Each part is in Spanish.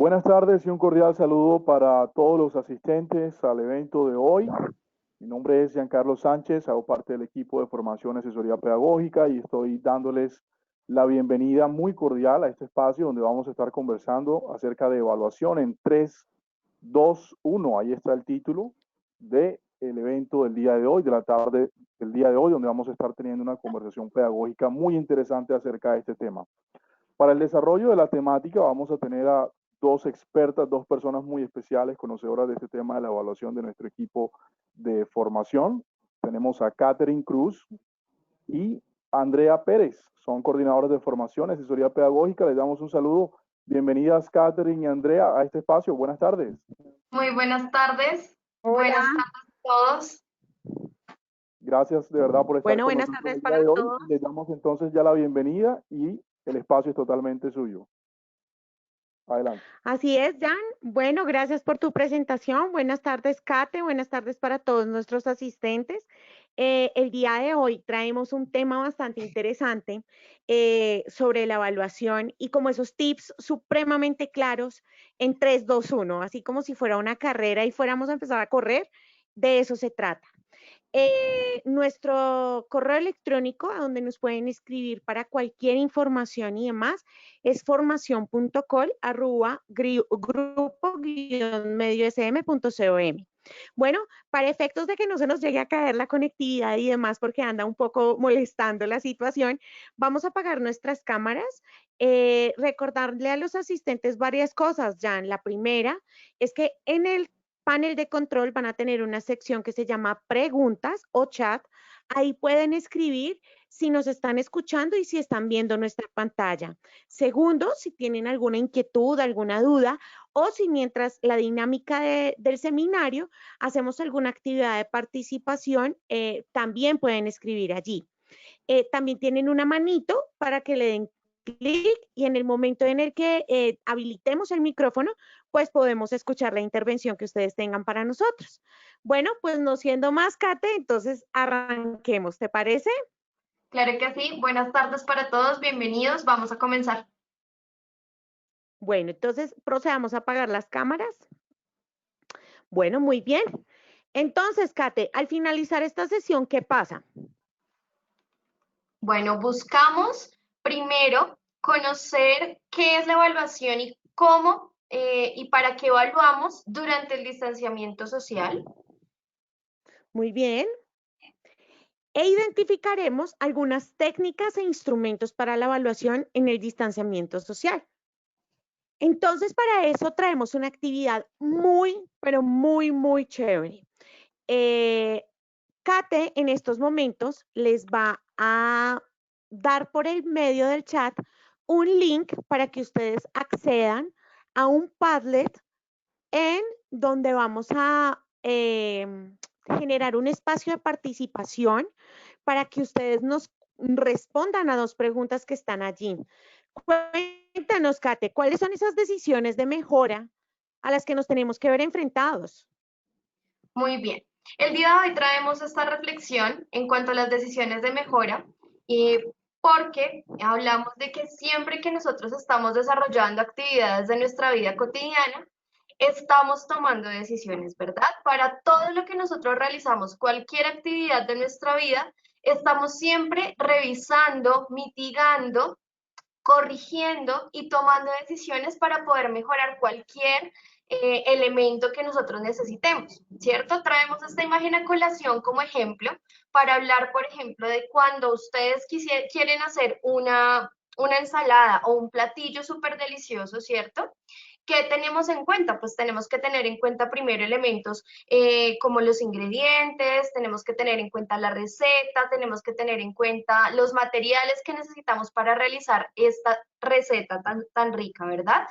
Buenas tardes y un cordial saludo para todos los asistentes al evento de hoy. Mi nombre es Giancarlo Sánchez, hago parte del equipo de formación y asesoría pedagógica y estoy dándoles la bienvenida muy cordial a este espacio donde vamos a estar conversando acerca de evaluación en 3, 2, 1. Ahí está el título del evento del día de hoy, de la tarde del día de hoy, donde vamos a estar teniendo una conversación pedagógica muy interesante acerca de este tema. Para el desarrollo de la temática vamos a tener a dos expertas, dos personas muy especiales, conocedoras de este tema de la evaluación de nuestro equipo de formación. Tenemos a Catherine Cruz y Andrea Pérez, son coordinadoras de formación, asesoría pedagógica. Les damos un saludo. Bienvenidas Catherine y Andrea a este espacio. Buenas tardes. Muy buenas tardes. Hola. Buenas tardes a todos. Gracias de verdad por estar con Buenas nosotros tardes el día para de hoy. todos. Les damos entonces ya la bienvenida y el espacio es totalmente suyo. Adelante. Así es, Jan. Bueno, gracias por tu presentación. Buenas tardes, Kate. Buenas tardes para todos nuestros asistentes. El día de hoy traemos un tema bastante interesante sobre la evaluación y como esos tips supremamente claros en 3, 2, 1, así como si fuera una carrera y fuéramos a empezar a correr, de eso se trata. Nuestro correo electrónico a donde nos pueden escribir para cualquier información y demás es formación.col@grupo-mediosm.com. Bueno, para efectos de que no se nos llegue a caer la conectividad y demás porque anda un poco molestando la situación, vamos a apagar nuestras cámaras. Recordarle a los asistentes varias cosas, Jan. La primera es que en el panel de control van a tener una sección que se llama preguntas o chat. Ahí pueden escribir si nos están escuchando y si están viendo nuestra pantalla. Segundo, si tienen alguna inquietud, alguna duda, o si mientras la dinámica del seminario hacemos alguna actividad de participación, también pueden escribir allí. También tienen una manito para que le den clic y en el momento en el que habilitemos el micrófono, pues podemos escuchar la intervención que ustedes tengan para nosotros. Bueno, pues no siendo más, Kate, entonces arranquemos, ¿te parece? Claro que sí. Buenas tardes para todos. Bienvenidos. Vamos a comenzar. Bueno, entonces procedamos a apagar las cámaras. Bueno, muy bien. Entonces, Kate, al finalizar esta sesión, ¿qué pasa? Bueno, buscamos primero conocer qué es la evaluación y cómo y para qué evaluamos durante el distanciamiento social. Muy bien. E identificaremos algunas técnicas e instrumentos para la evaluación en el distanciamiento social. Entonces, para eso traemos una actividad muy, pero muy chévere. Kate en estos momentos les va a dar por el medio del chat un link para que ustedes accedan a un Padlet en donde vamos a generar un espacio de participación para que ustedes nos respondan a 2 preguntas que están allí. Cuéntanos, Kate, ¿cuáles son esas decisiones de mejora a las que nos tenemos que ver enfrentados? Muy bien. El día de hoy traemos esta reflexión en cuanto a las decisiones de mejora y porque hablamos de que siempre que nosotros estamos desarrollando actividades de nuestra vida cotidiana, estamos tomando decisiones, ¿verdad? Para todo lo que nosotros realizamos, cualquier actividad de nuestra vida, estamos siempre revisando, mitigando, corrigiendo y tomando decisiones para poder mejorar cualquier elemento que nosotros necesitemos, ¿cierto? Traemos esta imagen a colación como ejemplo para hablar, por ejemplo, de cuando ustedes quieren hacer una ensalada o un platillo súper delicioso, ¿cierto? ¿Qué tenemos en cuenta? Pues tenemos que tener en cuenta primero elementos como los ingredientes, tenemos que tener en cuenta la receta, tenemos que tener en cuenta los materiales que necesitamos para realizar esta receta tan rica, ¿verdad?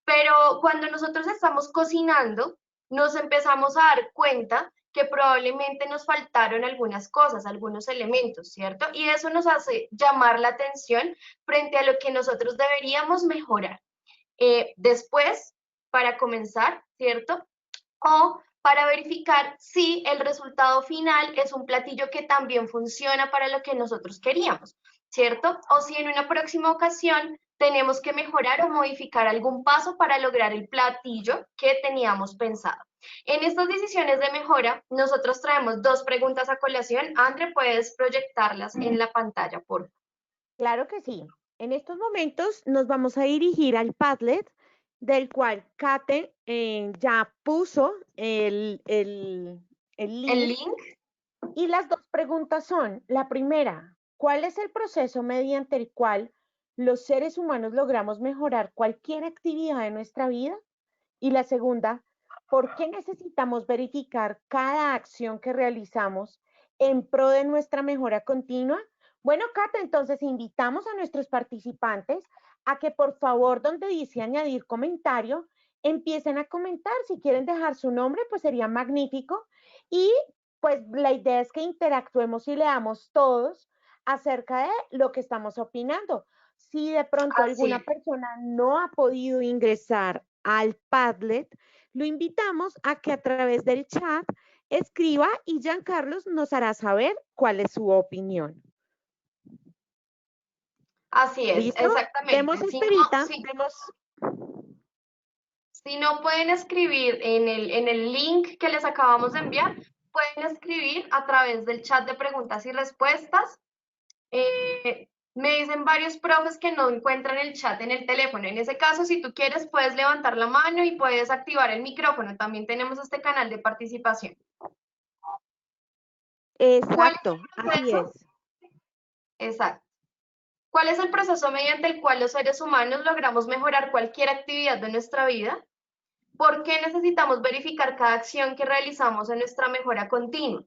Pero cuando nosotros estamos cocinando, nos empezamos a dar cuenta que probablemente nos faltaron algunas cosas, algunos elementos, ¿cierto? Y eso nos hace llamar la atención frente a lo que nosotros deberíamos mejorar. Después, para comenzar, ¿cierto? O para verificar si el resultado final es un platillo que también funciona para lo que nosotros queríamos, ¿cierto? O si en una próxima ocasión tenemos que mejorar o modificar algún paso para lograr el platillo que teníamos pensado. En estas decisiones de mejora, nosotros traemos dos preguntas a colación. André, puedes proyectarlas en la pantalla, por favor. Claro que sí. En estos momentos nos vamos a dirigir al Padlet, del cual Kate ya puso el El link. link. Y las dos preguntas son, la primera, ¿cuál es el proceso mediante el cual los seres humanos logramos mejorar cualquier actividad de nuestra vida? Y la segunda, ¿por qué necesitamos verificar cada acción que realizamos en pro de nuestra mejora continua? Bueno, Cata, entonces invitamos a nuestros participantes a que por favor, donde dice añadir comentario, empiecen a comentar. Si quieren dejar su nombre, pues sería magnífico. Y pues la idea es que interactuemos y leamos todos acerca de lo que estamos opinando. Si de pronto alguna persona no ha podido ingresar al Padlet, lo invitamos a que a través del chat escriba y Giancarlos nos hará saber cuál es su opinión. Así es, ¿Listo? exactamente. Demos esperita, Si no pueden escribir en el link que les acabamos de enviar, pueden escribir a través del chat de preguntas y respuestas. Me dicen varios profes que no encuentran el chat en el teléfono. En ese caso, si tú quieres, puedes levantar la mano y puedes activar el micrófono. También tenemos este canal de participación. Exacto, así es. Exacto. ¿Cuál es el proceso mediante el cual los seres humanos logramos mejorar cualquier actividad de nuestra vida? ¿Por qué necesitamos verificar cada acción que realizamos en nuestra mejora continua?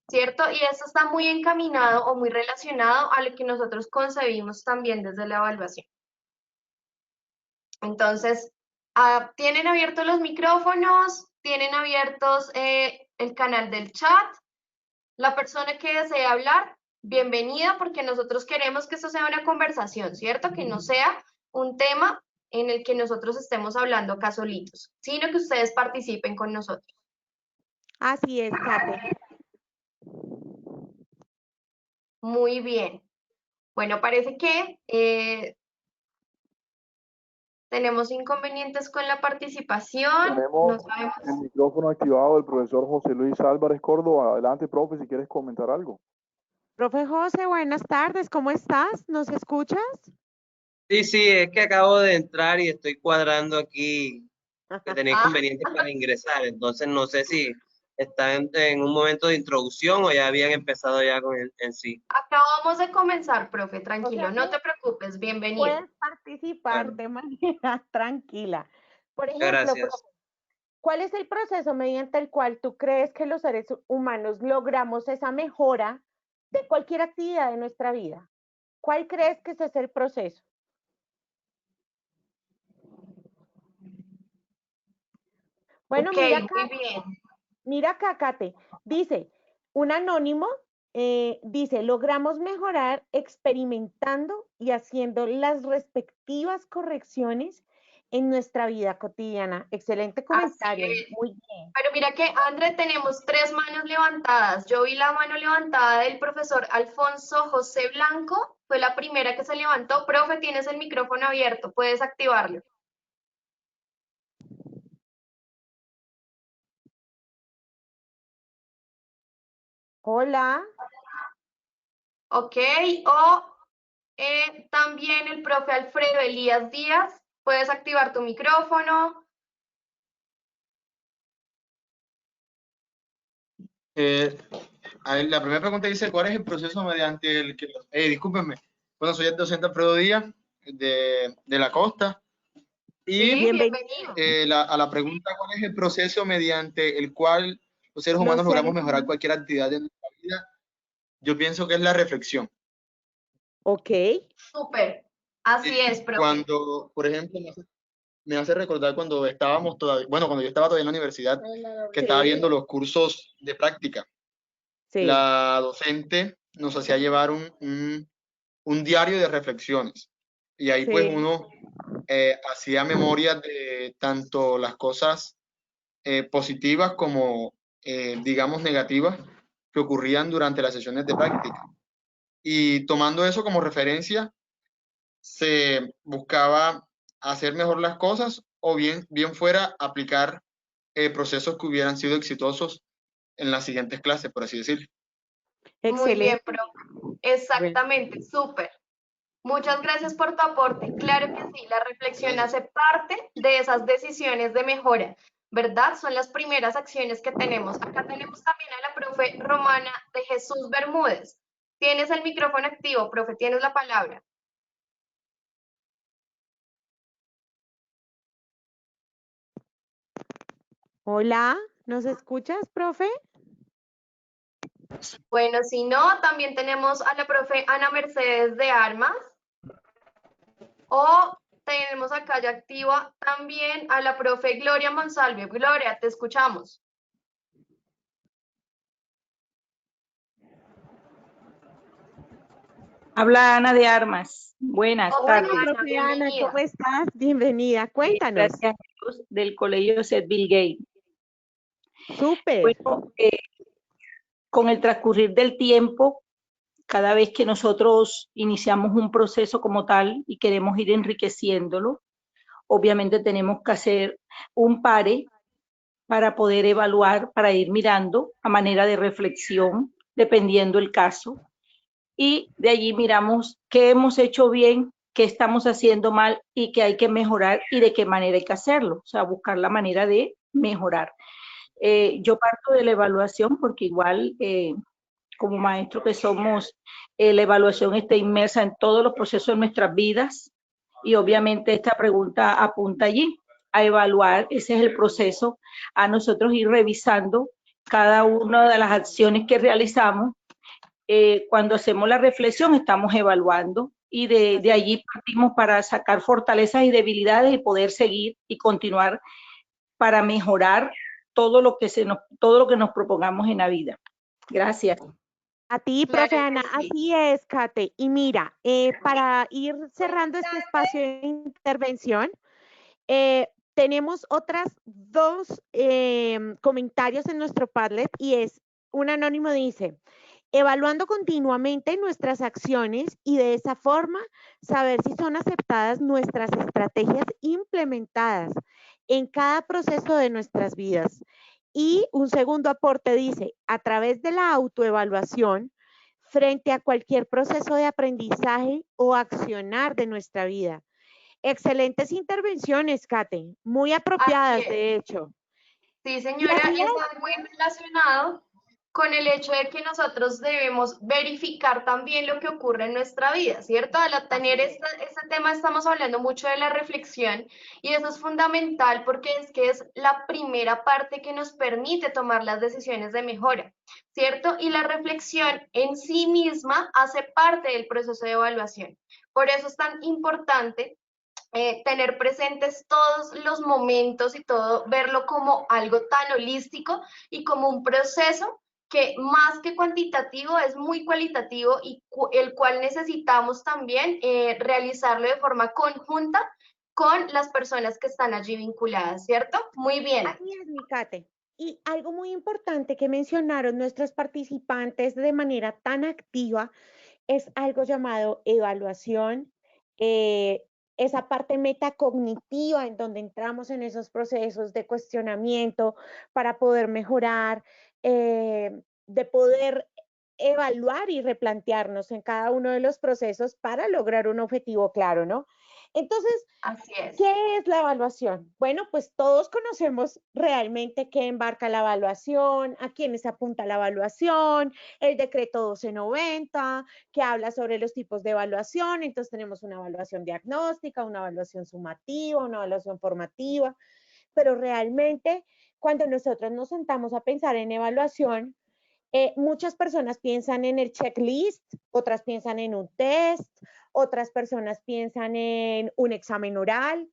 ¿Cierto? Y esto está muy encaminado o muy relacionado a lo que nosotros concebimos también desde la evaluación. Entonces, tienen abiertos los micrófonos, tienen abiertos el canal del chat. La persona que desee hablar, bienvenida, porque nosotros queremos que esto sea una conversación, ¿cierto? Que no sea un tema en el que nosotros estemos hablando acá solitos, sino que ustedes participen con nosotros. Así es, Kate. Muy bien. Bueno, parece que tenemos inconvenientes con la participación. Tenemos el micrófono activado del profesor José Luis Álvarez Córdoba. Adelante, profe, si quieres comentar algo. Profe José, buenas tardes, ¿cómo estás? ¿Nos escuchas? Sí, es que acabo de entrar y estoy cuadrando aquí que tenía inconvenientes para ingresar, entonces no sé si está en un momento de introducción o ya habían empezado ya con en sí. Acabamos de comenzar, profe, tranquilo, no te preocupes, bienvenido. Puedes participar de manera tranquila. Por ejemplo, gracias. profe, ¿cuál es el proceso mediante el cual tú crees que los seres humanos logramos esa mejora de cualquier actividad de nuestra vida? ¿Cuál crees que ese es el proceso? Bueno, mira acá, muy bien. Mira acá, Kate, dice, un anónimo dice, logramos mejorar experimentando y haciendo las respectivas correcciones en nuestra vida cotidiana. Excelente comentario, muy bien. Pero mira que, André, tenemos 3 manos levantadas. Yo vi la mano levantada del profesor Alfonso José Blanco, fue la primera que se levantó. Profe, tienes el micrófono abierto, puedes activarlo. Hola. Ok, o también el profe Alfredo Elías Díaz, puedes activar tu micrófono. La primera pregunta dice, ¿cuál es el proceso mediante el que... discúlpenme, bueno, soy el docente Alfredo Díaz de la Costa. Y sí, bienvenido. A la pregunta, ¿cuál es el proceso mediante el cual los seres humanos logramos mejorar cualquier actividad de nuestra vida? Yo pienso que es la reflexión. Ok. Súper, así es, profe. Cuando, por ejemplo, me hace recordar cuando estábamos todavía, bueno, cuando yo estaba todavía en la universidad, que estaba viendo los cursos de práctica. Sí. La docente nos hacía llevar un diario de reflexiones y ahí pues uno hacía memoria de tanto las cosas positivas como digamos negativas que ocurrían durante las sesiones de práctica, y tomando eso como referencia se buscaba hacer mejor las cosas o bien fuera aplicar procesos que hubieran sido exitosos en las siguientes clases, por así decirlo. Muy bien, profe. Exactamente, súper. Muchas gracias por tu aporte. Claro que sí, la reflexión hace parte de esas decisiones de mejora, ¿verdad? Son las primeras acciones que tenemos. Acá tenemos también a la profe Romana de Jesús Bermúdez. Tienes el micrófono activo, profe, tienes la palabra. Hola, ¿nos escuchas, profe? Bueno, si no, también tenemos a la profe Ana Mercedes de Armas. O tenemos acá ya activa también a la profe Gloria Monsalve. Gloria, te escuchamos. Habla Ana de Armas. Buenas tardes. Hola, profe Ana, ¿cómo estás? Bienvenida, cuéntanos. Gracias a Dios, del Colegio Seth Bill Gates. Súper. Bueno, con el transcurrir del tiempo, cada vez que nosotros iniciamos un proceso como tal y queremos ir enriqueciéndolo, obviamente tenemos que hacer un pare para poder evaluar, para ir mirando a manera de reflexión, dependiendo el caso. Y de allí miramos qué hemos hecho bien, qué estamos haciendo mal y qué hay que mejorar y de qué manera hay que hacerlo. O sea, buscar la manera de mejorar. Yo parto de la evaluación porque igual como maestro que somos, la evaluación está inmersa en todos los procesos de nuestras vidas y obviamente esta pregunta apunta allí, a evaluar, ese es el proceso, a nosotros ir revisando cada una de las acciones que realizamos. Cuando hacemos la reflexión estamos evaluando y de allí partimos para sacar fortalezas y debilidades y poder seguir y continuar para mejorar todo lo que nos propongamos en la vida. Gracias. A ti, profe Ana, así es, Kate. Y mira, para ir cerrando este espacio de intervención, tenemos otras dos comentarios en nuestro Padlet y es, un anónimo dice, evaluando continuamente nuestras acciones y de esa forma saber si son aceptadas nuestras estrategias implementadas en cada proceso de nuestras vidas. Y un segundo aporte dice, a través de la autoevaluación, frente a cualquier proceso de aprendizaje o accionar de nuestra vida. Excelentes intervenciones, Kate, muy apropiadas, de hecho. Sí, señora, y está muy relacionado con el hecho de que nosotros debemos verificar también lo que ocurre en nuestra vida, ¿cierto? Al tener este tema estamos hablando mucho de la reflexión y eso es fundamental porque es que es la primera parte que nos permite tomar las decisiones de mejora, ¿cierto? Y la reflexión en sí misma hace parte del proceso de evaluación. Por eso es tan importante tener presentes todos los momentos y todo, verlo como algo tan holístico y como un proceso que más que cuantitativo es muy cualitativo y el cual necesitamos también realizarlo de forma conjunta con las personas que están allí vinculadas, ¿cierto? Muy bien. Así es, mi Kate. Y algo muy importante que mencionaron nuestros participantes de manera tan activa es algo llamado evaluación, esa parte metacognitiva en donde entramos en esos procesos de cuestionamiento para poder mejorar, de poder evaluar y replantearnos en cada uno de los procesos para lograr un objetivo claro, ¿no? Entonces, así es. ¿Qué es la evaluación? Bueno, pues todos conocemos realmente qué embarca la evaluación, a quiénes apunta la evaluación, el decreto 1290, que habla sobre los tipos de evaluación. Entonces tenemos una evaluación diagnóstica, una evaluación sumativa, una evaluación formativa, pero realmente cuando nosotros nos sentamos a pensar en evaluación, muchas personas piensan en el checklist, otras piensan en un test, otras personas piensan en un examen oral,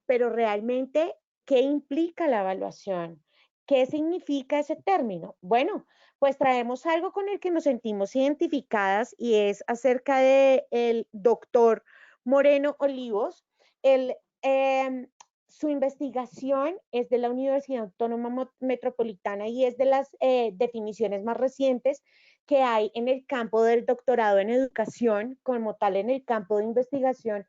pero realmente, ¿qué implica la evaluación? ¿Qué significa ese término? Bueno, pues traemos algo con el que nos sentimos identificadas y es acerca del doctor Moreno Olivos. Su investigación es de la Universidad Autónoma Metropolitana y es de las definiciones más recientes que hay en el campo del doctorado en educación, como tal en el campo de investigación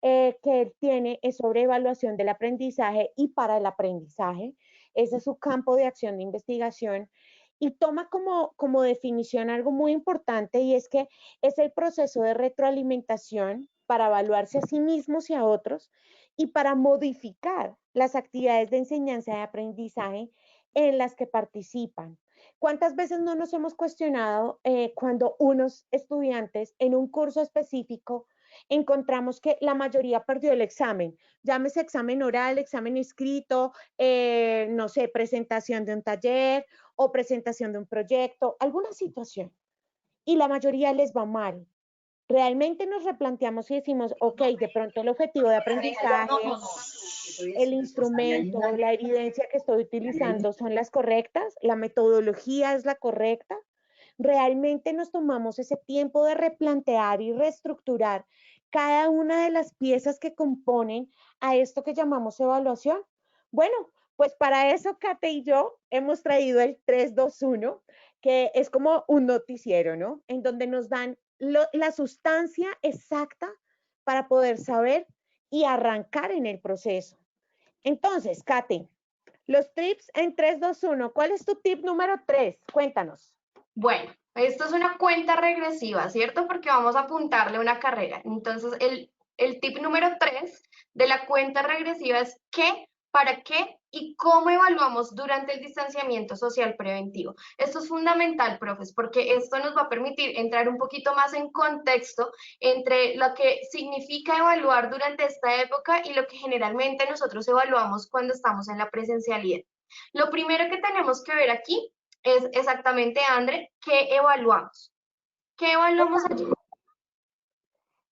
que él tiene es sobre evaluación del aprendizaje y para el aprendizaje. Ese es su campo de acción de investigación y toma como definición algo muy importante y es que es el proceso de retroalimentación para evaluarse a sí mismos y a otros y para modificar las actividades de enseñanza y aprendizaje en las que participan. ¿Cuántas veces no nos hemos cuestionado cuando unos estudiantes en un curso específico encontramos que la mayoría perdió el examen? Llámese examen oral, examen escrito, no sé, presentación de un taller o presentación de un proyecto, alguna situación. Y la mayoría les va mal. Realmente nos replanteamos y decimos, ok, de pronto el objetivo de aprendizaje, el instrumento, la evidencia que estoy utilizando son las correctas, la metodología es la correcta. Realmente nos tomamos ese tiempo de replantear y reestructurar cada una de las piezas que componen a esto que llamamos evaluación. Bueno, pues para eso Kate y yo hemos traído el 3-2-1, que es como un noticiero, ¿no? En donde nos dan la sustancia exacta para poder saber y arrancar en el proceso. Entonces, Kate, los tips en 3-2-1. ¿Cuál es tu tip número 3? Cuéntanos. Bueno, esto es una cuenta regresiva, ¿cierto? Porque vamos a apuntarle una carrera. Entonces, el tip número 3 de la cuenta regresiva es qué, para qué y cómo evaluamos durante el distanciamiento social preventivo. Esto es fundamental, profes, porque esto nos va a permitir entrar un poquito más en contexto entre lo que significa evaluar durante esta época y lo que generalmente nosotros evaluamos cuando estamos en la presencialidad. Lo primero que tenemos que ver aquí es exactamente, André, ¿qué evaluamos? ¿Qué evaluamos allí?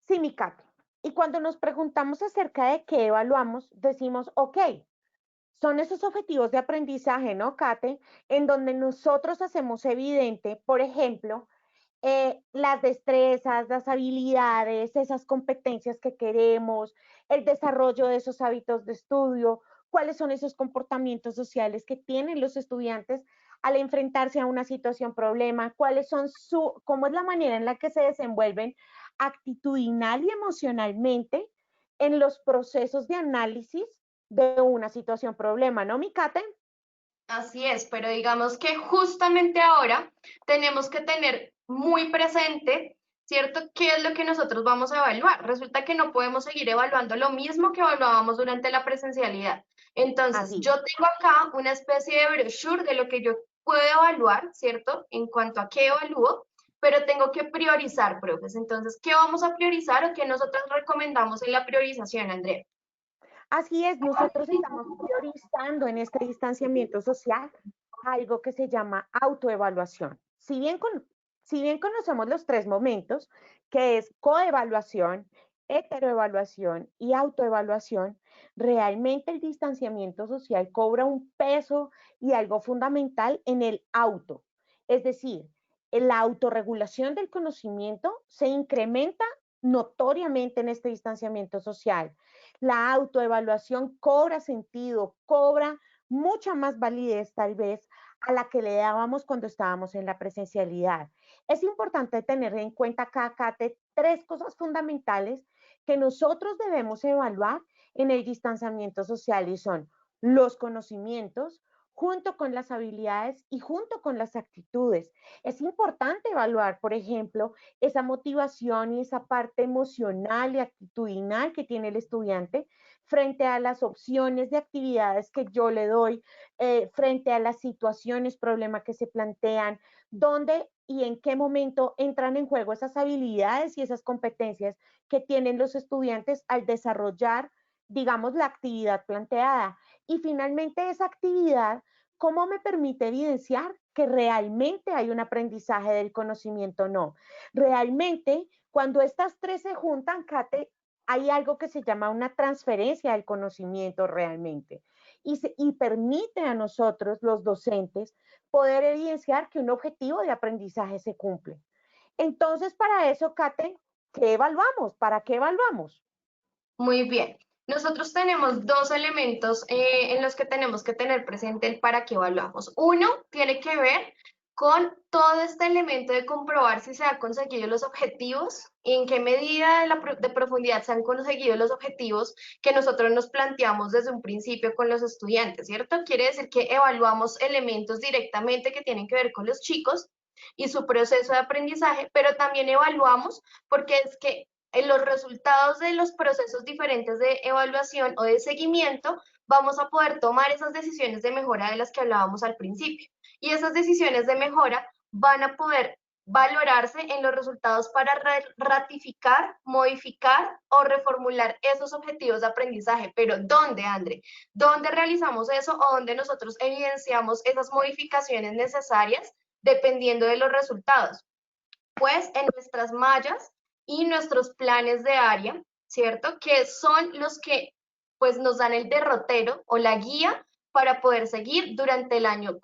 Sí, mi Kate. Y cuando nos preguntamos acerca de qué evaluamos, decimos, ok, son esos objetivos de aprendizaje, ¿no, Kate? En donde nosotros hacemos evidente, por ejemplo, las destrezas, las habilidades, esas competencias que queremos, el desarrollo de esos hábitos de estudio, cuáles son esos comportamientos sociales que tienen los estudiantes al enfrentarse a una situación problema, cómo es la manera en la que se desenvuelven actitudinal y emocionalmente en los procesos de análisis de una situación problema, ¿no, mi Kate? Así es, pero digamos que justamente ahora tenemos que tener muy presente, ¿cierto? ¿Qué es lo que nosotros vamos a evaluar? Resulta que no podemos seguir evaluando lo mismo que evaluábamos durante la presencialidad. Entonces, yo tengo acá una especie de brochure de lo que yo puedo evaluar, ¿cierto? En cuanto a qué evalúo, pero tengo que priorizar, profes. Entonces, ¿qué vamos a priorizar o qué nosotros recomendamos en la priorización, Andrea? Así es, nosotros estamos priorizando en este distanciamiento social algo que se llama autoevaluación. Si bien conocemos los tres momentos, que es coevaluación, heteroevaluación y autoevaluación, realmente el distanciamiento social cobra un peso y algo fundamental en el auto. Es decir, la autorregulación del conocimiento se incrementa notoriamente en este distanciamiento social. La autoevaluación cobra sentido, cobra mucha más validez tal vez a la que le dábamos cuando estábamos en la presencialidad. Es importante tener en cuenta acá, Kate, tres cosas fundamentales que nosotros debemos evaluar en el distanciamiento social y son los conocimientos, junto con las habilidades y junto con las actitudes. Es importante evaluar, por ejemplo, esa motivación y esa parte emocional y actitudinal que tiene el estudiante frente a las opciones de actividades que yo le doy, frente a las situaciones, problemas que se plantean, dónde y en qué momento entran en juego esas habilidades y esas competencias que tienen los estudiantes al desarrollar, digamos, la actividad planteada. Y finalmente esa actividad, ¿cómo me permite evidenciar que realmente hay un aprendizaje del conocimiento o no? Realmente, cuando estas tres se juntan, Kate, hay algo que se llama una transferencia del conocimiento realmente y permite a nosotros, los docentes, poder evidenciar que un objetivo de aprendizaje se cumple. Entonces, para eso, Kate, ¿qué evaluamos? ¿Para qué evaluamos? Muy bien. Nosotros tenemos dos elementos en los que tenemos que tener presente el para qué evaluamos. Uno tiene que ver con todo este elemento de comprobar si se han conseguido los objetivos, en qué medida de profundidad se han conseguido los objetivos que nosotros nos planteamos desde un principio con los estudiantes, ¿cierto? Quiere decir que evaluamos elementos directamente que tienen que ver con los chicos y su proceso de aprendizaje, pero también evaluamos porque es que en los resultados de los procesos diferentes de evaluación o de seguimiento, vamos a poder tomar esas decisiones de mejora de las que hablábamos al principio. Y esas decisiones de mejora van a poder valorarse en los resultados para ratificar, modificar o reformular esos objetivos de aprendizaje. Pero ¿dónde, André? ¿Dónde realizamos eso o dónde nosotros evidenciamos esas modificaciones necesarias dependiendo de los resultados? Pues en nuestras mallas y nuestros planes de área, ¿cierto? Que son los que pues nos dan el derrotero o la guía para poder seguir durante el año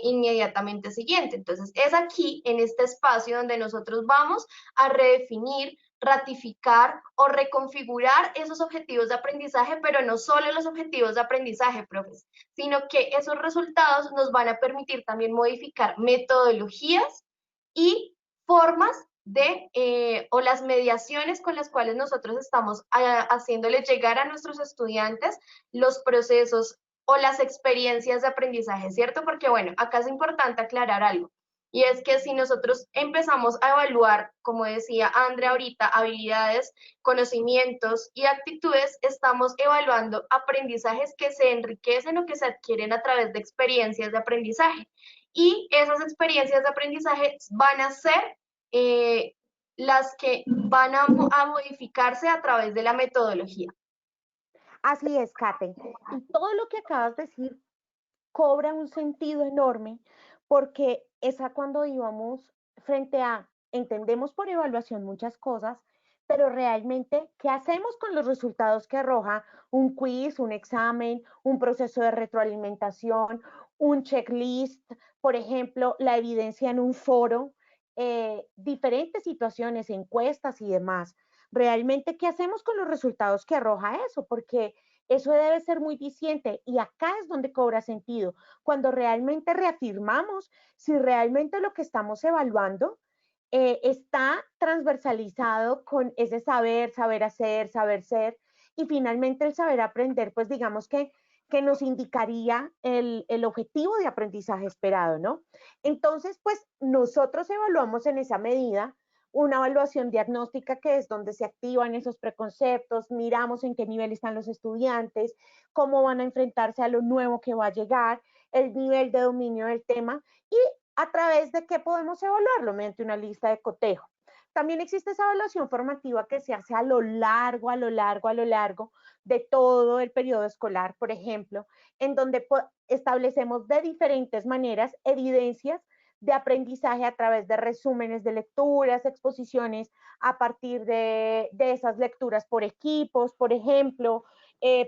inmediatamente siguiente. Entonces, es aquí, en este espacio, donde nosotros vamos a redefinir, ratificar o reconfigurar esos objetivos de aprendizaje, pero no solo los objetivos de aprendizaje, profes, sino que esos resultados nos van a permitir también modificar metodologías y formas de, o las mediaciones con las cuales nosotros estamos haciéndole llegar a nuestros estudiantes los procesos o las experiencias de aprendizaje, ¿cierto? Porque bueno, acá es importante aclarar algo. Y es que si nosotros empezamos a evaluar, como decía Andrea ahorita, habilidades, conocimientos y actitudes, estamos evaluando aprendizajes que se enriquecen o que se adquieren a través de experiencias de aprendizaje. Y esas experiencias de aprendizaje van a ser las que van a modificarse a través de la metodología. Así es, Kate. Y todo lo que acabas de decir cobra un sentido enorme porque es a cuando íbamos frente a, entendemos por evaluación muchas cosas, pero realmente, ¿qué hacemos con los resultados que arroja un quiz, un examen, un proceso de retroalimentación, un checklist, por ejemplo, la evidencia en un foro, diferentes situaciones, encuestas y demás? Realmente, ¿qué hacemos con los resultados que arroja eso? Porque eso debe ser muy diciente y acá es donde cobra sentido, cuando realmente reafirmamos si realmente lo que estamos evaluando está transversalizado con ese saber, saber hacer, saber ser y finalmente el saber aprender, pues digamos que nos indicaría el objetivo de aprendizaje esperado, ¿no? Entonces, pues nosotros evaluamos en esa medida una evaluación diagnóstica que es donde se activan esos preconceptos, miramos en qué nivel están los estudiantes, cómo van a enfrentarse a lo nuevo que va a llegar, el nivel de dominio del tema y a través de qué podemos evaluarlo mediante una lista de cotejo. También existe esa evaluación formativa que se hace a lo largo de todo el periodo escolar, por ejemplo, en donde establecemos de diferentes maneras evidencias de aprendizaje a través de resúmenes de lecturas, exposiciones a partir de esas lecturas por equipos, por ejemplo,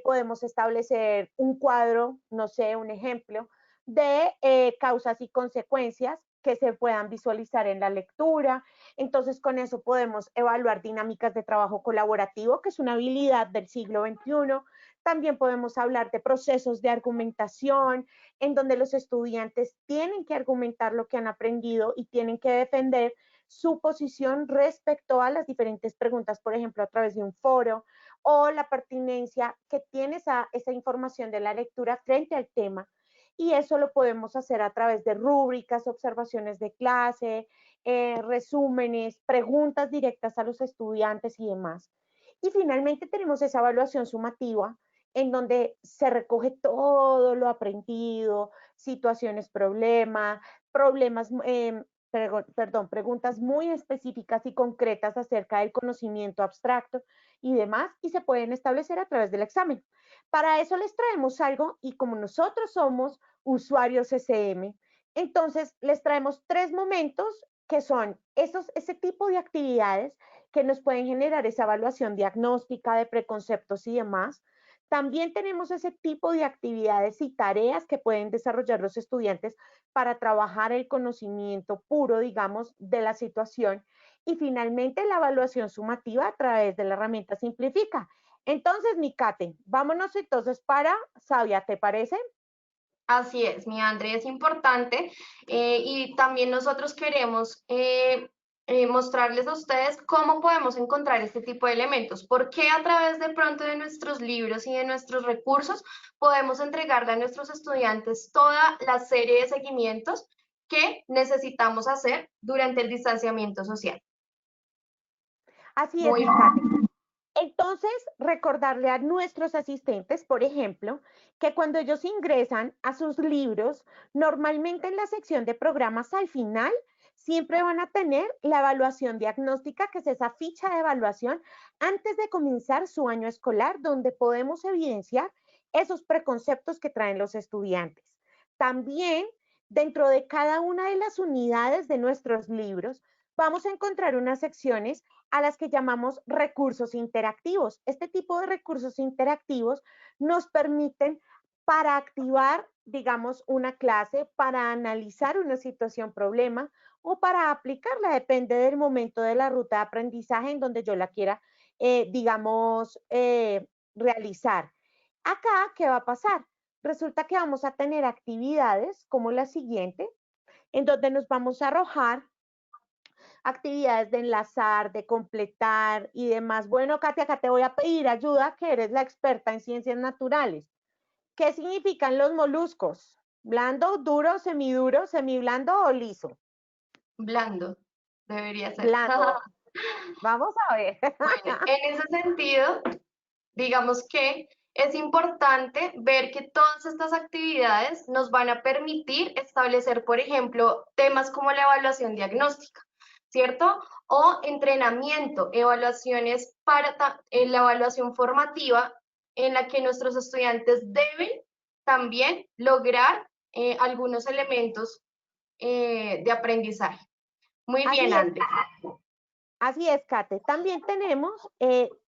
podemos establecer un cuadro, no sé, un ejemplo, de causas y consecuencias que se puedan visualizar en la lectura. Entonces, con eso podemos evaluar dinámicas de trabajo colaborativo, que es una habilidad del siglo XXI. También podemos hablar de procesos de argumentación, en donde los estudiantes tienen que argumentar lo que han aprendido y tienen que defender su posición respecto a las diferentes preguntas, por ejemplo, a través de un foro, o la pertinencia que tiene esa información de la lectura frente al tema. Y eso lo podemos hacer a través de rúbricas, observaciones de clase, resúmenes, preguntas directas a los estudiantes y demás. Y finalmente tenemos esa evaluación sumativa en donde se recoge todo lo aprendido, situaciones problema, preguntas muy específicas y concretas acerca del conocimiento abstracto y demás, y se pueden establecer a través del examen. Para eso les traemos algo y como nosotros somos usuarios CCM, entonces les traemos 3 momentos que son ese tipo de actividades que nos pueden generar esa evaluación diagnóstica de preconceptos y demás. También tenemos ese tipo de actividades y tareas que pueden desarrollar los estudiantes para trabajar el conocimiento puro, digamos, de la situación. Y finalmente la evaluación sumativa a través de la herramienta Simplifica. Entonces, mi Kate, vámonos entonces para Sabia, ¿te parece? Así es, mi André, es importante y también nosotros queremos mostrarles a ustedes cómo podemos encontrar este tipo de elementos, porque a través de pronto de nuestros libros y de nuestros recursos podemos entregarle a nuestros estudiantes toda la serie de seguimientos que necesitamos hacer durante el distanciamiento social. Así es, Kate. Entonces, recordarle a nuestros asistentes, por ejemplo, que cuando ellos ingresan a sus libros, normalmente en la sección de programas al final, siempre van a tener la evaluación diagnóstica, que es esa ficha de evaluación antes de comenzar su año escolar, donde podemos evidenciar esos preconceptos que traen los estudiantes. También, dentro de cada una de las unidades de nuestros libros, vamos a encontrar unas secciones a las que llamamos recursos interactivos. Este tipo de recursos interactivos nos permiten para activar, digamos, una clase, para analizar una situación problema o para aplicarla, depende del momento de la ruta de aprendizaje en donde yo la quiera, digamos, realizar. Acá, ¿qué va a pasar? Resulta que vamos a tener actividades como la siguiente, en donde nos vamos a arrojar actividades de enlazar, de completar y demás. Bueno, Katia, acá te voy a pedir ayuda, que eres la experta en ciencias naturales. ¿Qué significan los moluscos? ¿Blando, duro, semiblando o liso? Blando, debería ser. Blando. Vamos a ver. Bueno, en ese sentido, digamos que es importante ver que todas estas actividades nos van a permitir establecer, por ejemplo, temas como la evaluación diagnóstica, ¿cierto? O entrenamiento, evaluaciones para la evaluación formativa en la que nuestros estudiantes deben también lograr algunos elementos de aprendizaje. Muy bien, Andrés. Así es, Kate. También tenemos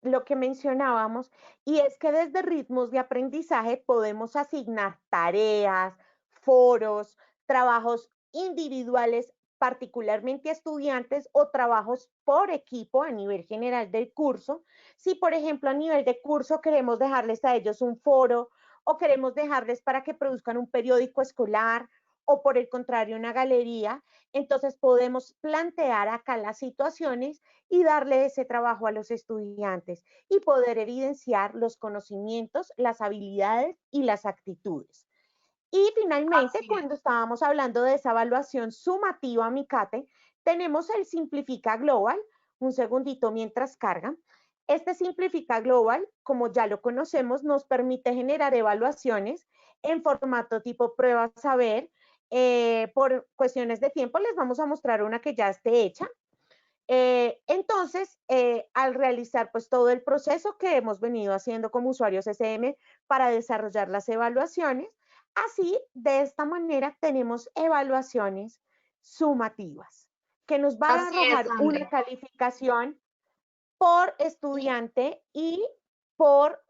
lo que mencionábamos, y es que desde ritmos de aprendizaje podemos asignar tareas, foros, trabajos individuales, particularmente a estudiantes, o trabajos por equipo a nivel general del curso. Si, por ejemplo, a nivel de curso queremos dejarles a ellos un foro o queremos dejarles para que produzcan un periódico escolar o por el contrario una galería, entonces podemos plantear acá las situaciones y darle ese trabajo a los estudiantes y poder evidenciar los conocimientos, las habilidades y las actitudes. Y finalmente, cuando estábamos hablando de esa evaluación sumativa, Micate, tenemos el Simplifica Global. Un segundito mientras carga. Este Simplifica Global, como ya lo conocemos, nos permite generar evaluaciones en formato tipo prueba saber. Por cuestiones de tiempo les vamos a mostrar una que ya esté hecha. Entonces, al realizar pues todo el proceso que hemos venido haciendo como usuarios SM para desarrollar las evaluaciones, así de esta manera tenemos evaluaciones sumativas que nos van a arrojar una calificación por estudiante y por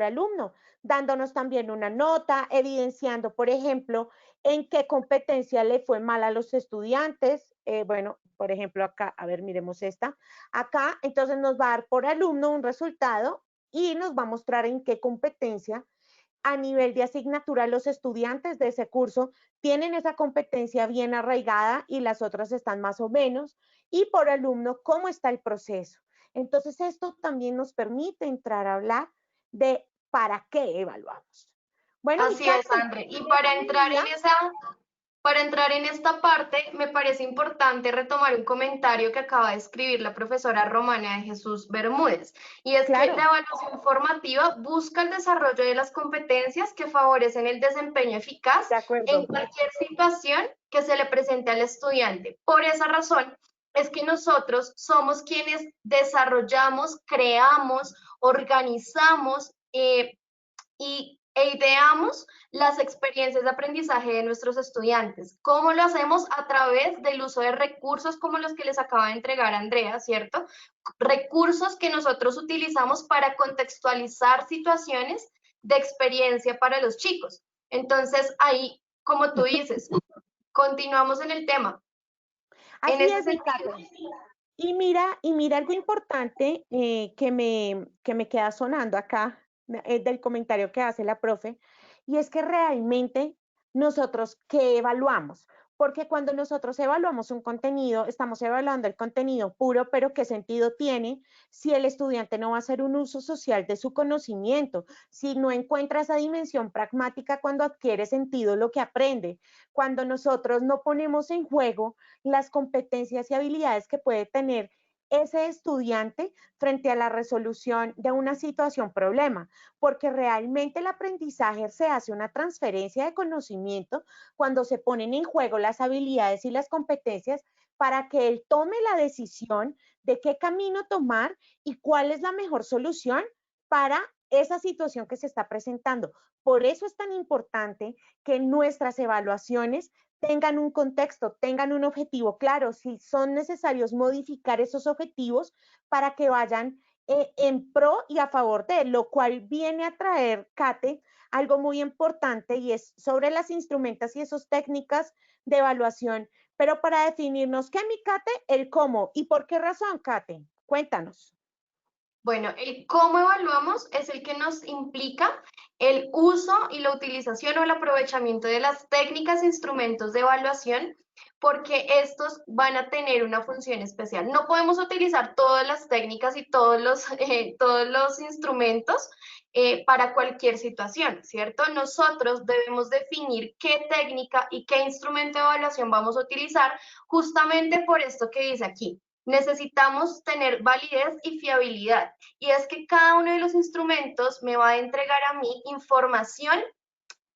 alumno, dándonos también una nota, evidenciando, por ejemplo, en qué competencia le fue mal a los estudiantes. Bueno, por ejemplo, acá, a ver, miremos esta. Acá, entonces nos va a dar por alumno un resultado y nos va a mostrar en qué competencia a nivel de asignatura los estudiantes de ese curso tienen esa competencia bien arraigada y las otras están más o menos, y por alumno, cómo está el proceso. Entonces, esto también nos permite entrar a hablar de para qué evaluamos. Bueno, así es, André. Y para entrar en esta parte, me parece importante retomar un comentario que acaba de escribir la profesora Romana de Jesús Bermúdez, y es que la evaluación formativa busca el desarrollo de las competencias que favorecen el desempeño eficaz en cualquier situación que se le presente al estudiante. Por esa razón, es que nosotros somos quienes desarrollamos, creamos, organizamos e ideamos las experiencias de aprendizaje de nuestros estudiantes. ¿Cómo lo hacemos? A través del uso de recursos como los que les acaba de entregar Andrea, ¿cierto? Recursos que nosotros utilizamos para contextualizar situaciones de experiencia para los chicos. Entonces, ahí, como tú dices, continuamos en el tema. Así es, Ricardo. Y mira algo importante que me queda sonando acá del comentario que hace la profe, y es que realmente nosotros, ¿qué evaluamos? Porque cuando nosotros evaluamos un contenido, estamos evaluando el contenido puro, pero ¿qué sentido tiene si el estudiante no va a hacer un uso social de su conocimiento? Si no encuentra esa dimensión pragmática cuando adquiere sentido lo que aprende, cuando nosotros no ponemos en juego las competencias y habilidades que puede tener ese estudiante frente a la resolución de una situación problema, porque realmente el aprendizaje se hace una transferencia de conocimiento cuando se ponen en juego las habilidades y las competencias para que él tome la decisión de qué camino tomar y cuál es la mejor solución para esa situación que se está presentando. Por eso es tan importante que nuestras evaluaciones tengan un contexto, tengan un objetivo claro, si son necesarios modificar esos objetivos para que vayan en pro y a favor de, lo cual viene a traer, Kate, algo muy importante y es sobre las instrumentos y esas técnicas de evaluación, pero para definirnos qué, mi Kate, el cómo y por qué razón, Kate, cuéntanos. Bueno, el cómo evaluamos es el que nos implica el uso y la utilización o el aprovechamiento de las técnicas e instrumentos de evaluación, porque estos van a tener una función especial. No podemos utilizar todas las técnicas y todos los instrumentos para cualquier situación, ¿cierto? Nosotros debemos definir qué técnica y qué instrumento de evaluación vamos a utilizar justamente por esto que dice aquí. Necesitamos tener validez y fiabilidad. Y es que cada uno de los instrumentos me va a entregar a mí información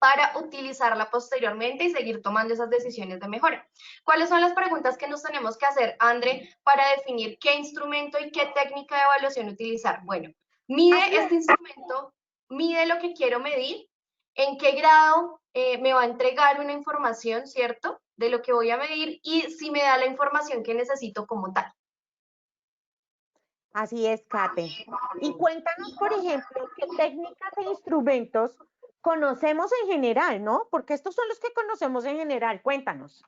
para utilizarla posteriormente y seguir tomando esas decisiones de mejora. ¿Cuáles son las preguntas que nos tenemos que hacer, André, para definir qué instrumento y qué técnica de evaluación utilizar? Bueno, mide este instrumento, mide lo que quiero medir, en qué grado me va a entregar una información, ¿cierto?, de lo que voy a medir y si me da la información que necesito como tal. Así es, Kate. Y cuéntanos, por ejemplo, qué técnicas e instrumentos conocemos en general, ¿no? Porque estos son los que conocemos en general. Cuéntanos.